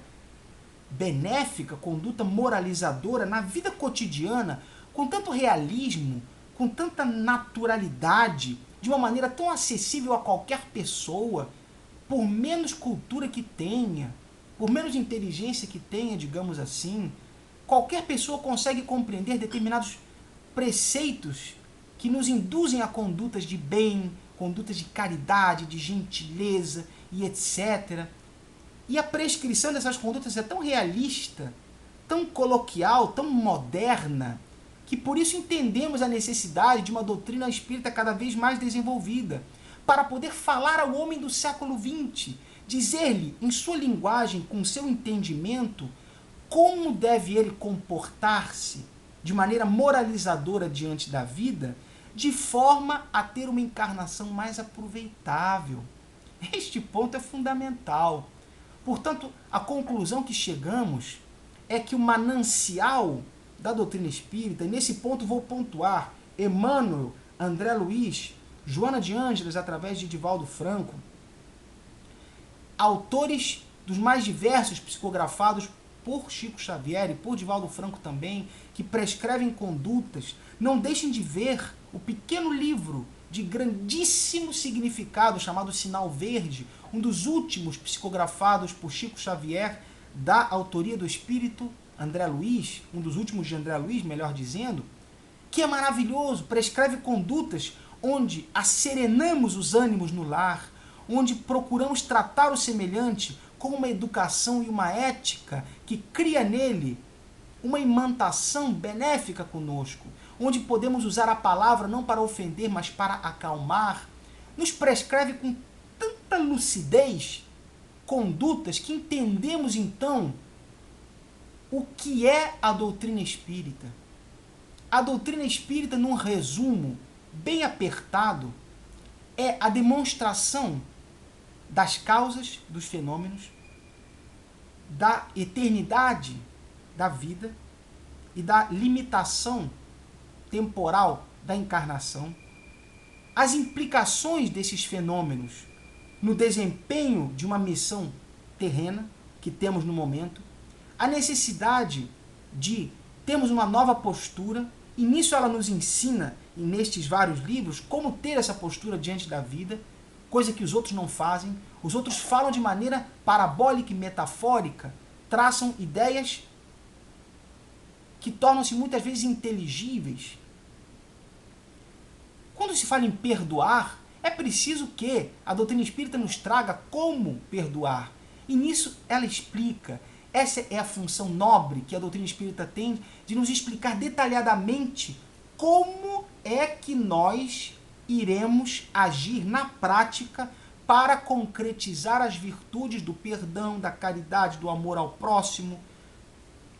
Speaker 1: benéfica, conduta moralizadora na vida cotidiana, com tanto realismo, com tanta naturalidade, de uma maneira tão acessível a qualquer pessoa, por menos cultura que tenha, por menos inteligência que tenha, digamos assim, qualquer pessoa consegue compreender determinados preceitos que nos induzem a condutas de bem, condutas de caridade, de gentileza e etc. E a prescrição dessas condutas é tão realista, tão coloquial, tão moderna, que por isso entendemos a necessidade de uma doutrina espírita cada vez mais desenvolvida, para poder falar ao homem do século XX, dizer-lhe, em sua linguagem, com seu entendimento, como deve ele comportar-se de maneira moralizadora diante da vida, de forma a ter uma encarnação mais aproveitável. Este ponto é fundamental. Portanto, a conclusão que chegamos é que o manancial da doutrina espírita, e nesse ponto vou pontuar Emmanuel, André Luiz, Joana de Ângeles, através de Divaldo Franco, autores dos mais diversos psicografados por Chico Xavier e por Divaldo Franco também, que prescrevem condutas. Não deixem de ver o pequeno livro de grandíssimo significado chamado Sinal Verde, um dos últimos psicografados por Chico Xavier, da autoria do espírito André Luiz, um dos últimos de André Luiz, melhor dizendo, que é maravilhoso, prescreve condutas onde asserenamos os ânimos no lar, onde procuramos tratar o semelhante com uma educação e uma ética que cria nele uma imantação benéfica conosco, onde podemos usar a palavra não para ofender, mas para acalmar, nos prescreve com tanta lucidez condutas que entendemos então o que é a doutrina espírita. A doutrina espírita, num resumo bem apertado, é a demonstração das causas dos fenômenos, da eternidade da vida e da limitação temporal da encarnação, as implicações desses fenômenos no desempenho de uma missão terrena que temos no momento, a necessidade de termos uma nova postura E nisso ela nos ensina, e nestes vários livros, como ter essa postura diante da vida, coisa que os outros não fazem. Os outros falam de maneira parabólica e metafórica, traçam ideias que tornam-se muitas vezes inteligíveis. Quando se fala em perdoar, é preciso que a doutrina espírita nos traga como perdoar. E nisso ela explica. Essa é a função nobre que a doutrina espírita tem, de nos explicar detalhadamente como é que nós iremos agir na prática para concretizar as virtudes do perdão, da caridade, do amor ao próximo,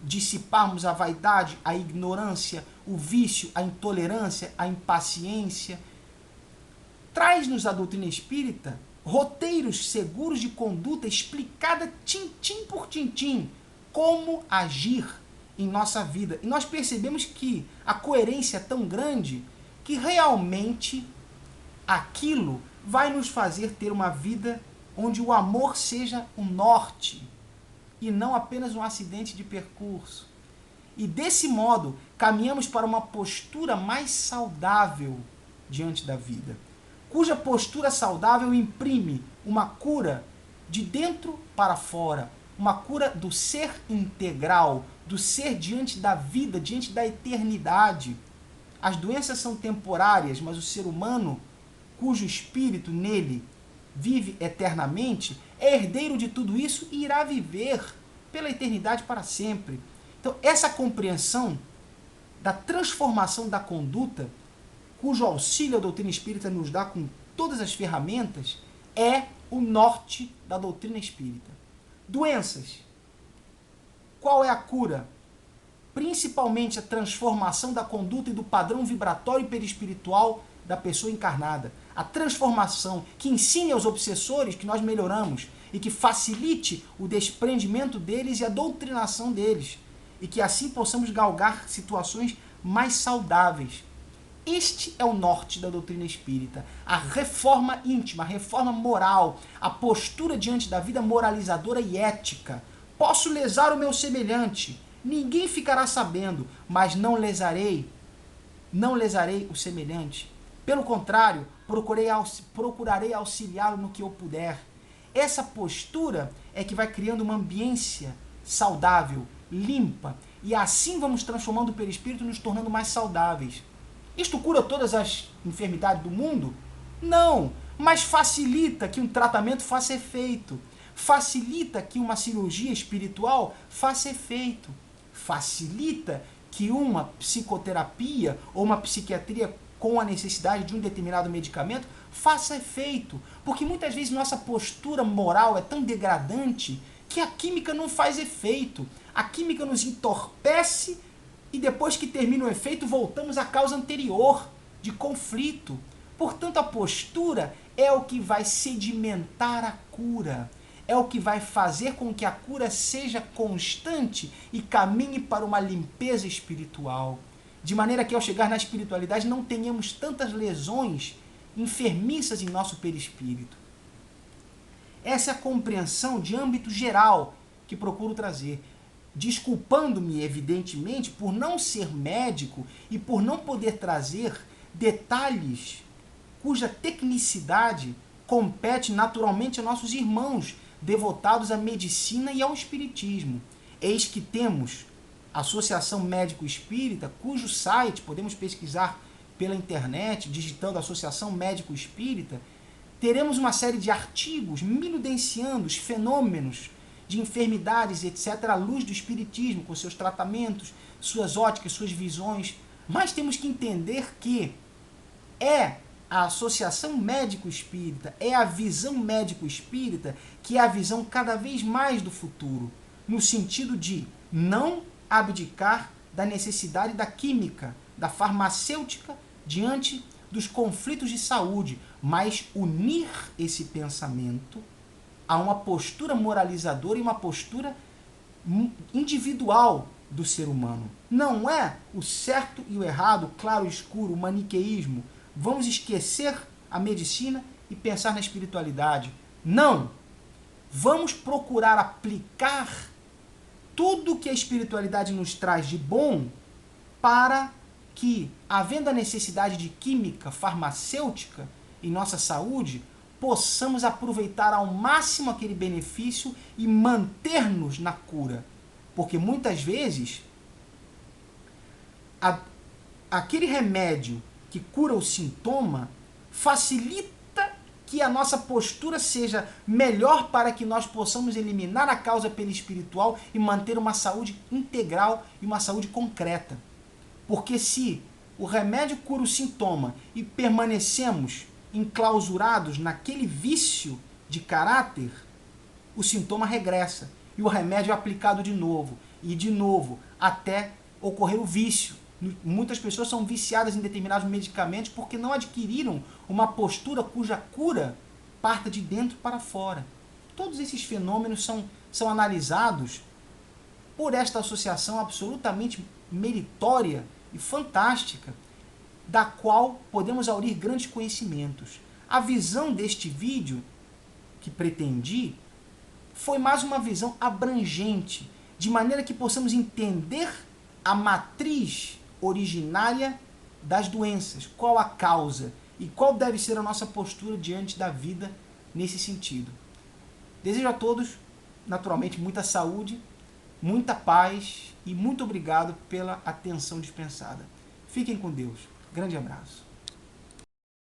Speaker 1: dissiparmos a vaidade, a ignorância, o vício, a intolerância, a impaciência. Traz-nos a doutrina espírita roteiros seguros de conduta explicada tintim por tintim, como agir em nossa vida. E nós percebemos que a coerência é tão grande que realmente aquilo vai nos fazer ter uma vida onde o amor seja o norte e não apenas um acidente de percurso. E desse modo, caminhamos para uma postura mais saudável diante da vida, cuja postura saudável imprime uma cura de dentro para fora, uma cura do ser integral, do ser diante da vida, diante da eternidade. As doenças são temporárias, mas o ser humano, cujo espírito nele vive eternamente, é herdeiro de tudo isso e irá viver pela eternidade para sempre. Então, essa compreensão da transformação da conduta, cujo auxílio a doutrina espírita nos dá com todas as ferramentas, é o norte da doutrina espírita. Doenças. Qual é a cura? Principalmente a transformação da conduta e do padrão vibratório e perispiritual da pessoa encarnada. A transformação que ensine aos obsessores que nós melhoramos e que facilite o desprendimento deles e a doutrinação deles. E que assim possamos galgar situações mais saudáveis. Este é o norte da doutrina espírita. A reforma íntima, a reforma moral, a postura diante da vida moralizadora e ética. Posso lesar o meu semelhante, ninguém ficará sabendo, mas não lesarei o semelhante. Pelo contrário, procurarei auxiliá-lo no que eu puder. Essa postura é que vai criando uma ambiência saudável, limpa, e assim vamos transformando o perispírito e nos tornando mais saudáveis. Isto cura todas as enfermidades do mundo? Não, mas facilita que um tratamento faça efeito. Facilita que uma cirurgia espiritual faça efeito. Facilita que uma psicoterapia ou uma psiquiatria com a necessidade de um determinado medicamento faça efeito. Porque muitas vezes nossa postura moral é tão degradante que a química não faz efeito. A química nos entorpece e depois que termina o efeito voltamos à causa anterior de conflito. Portanto, a postura é o que vai sedimentar a cura. É o que vai fazer com que a cura seja constante e caminhe para uma limpeza espiritual. De maneira que ao chegar na espiritualidade não tenhamos tantas lesões enfermiças em nosso perispírito. Essa é a compreensão de âmbito geral que procuro trazer. Desculpando-me, evidentemente, por não ser médico e por não poder trazer detalhes cuja tecnicidade compete naturalmente a nossos irmãos devotados à medicina e ao espiritismo. Eis que temos a Associação Médico Espírita, cujo site podemos pesquisar pela internet, digitando Associação Médico Espírita, teremos uma série de artigos minudenciando os fenômenos de enfermidades, etc., à luz do espiritismo, com seus tratamentos, suas óticas, suas visões. Mas temos que entender que é a Associação Médico Espírita, é a visão médico espírita que é a visão cada vez mais do futuro, no sentido de não abdicar da necessidade da química, da farmacêutica diante dos conflitos de saúde, mas unir esse pensamento a uma postura moralizadora e uma postura individual do ser humano. Não é o certo e o errado, o claro e o escuro, o maniqueísmo. Vamos esquecer a medicina e pensar na espiritualidade. Não! Vamos procurar aplicar tudo que a espiritualidade nos traz de bom para que, havendo a necessidade de química farmacêutica em nossa saúde, possamos aproveitar ao máximo aquele benefício e manter-nos na cura. Porque muitas vezes, aquele remédio que cura o sintoma facilita que a nossa postura seja melhor para que nós possamos eliminar a causa pelo espiritual e manter uma saúde integral e uma saúde concreta. Porque se o remédio cura o sintoma e permanecemos enclausurados naquele vício de caráter, o sintoma regressa e o remédio é aplicado de novo e de novo até ocorrer o vício. Muitas pessoas são viciadas em determinados medicamentos porque não adquiriram uma postura cuja cura parta de dentro para fora. Todos esses fenômenos são analisados por esta associação absolutamente meritória e fantástica, da qual podemos aurir grandes conhecimentos. A visão deste vídeo que pretendi foi mais uma visão abrangente, de maneira que possamos entender a matriz originária das doenças, qual a causa e qual deve ser a nossa postura diante da vida nesse sentido. Desejo a todos, naturalmente, muita saúde, muita paz e muito obrigado pela atenção dispensada. Fiquem com Deus. Grande abraço.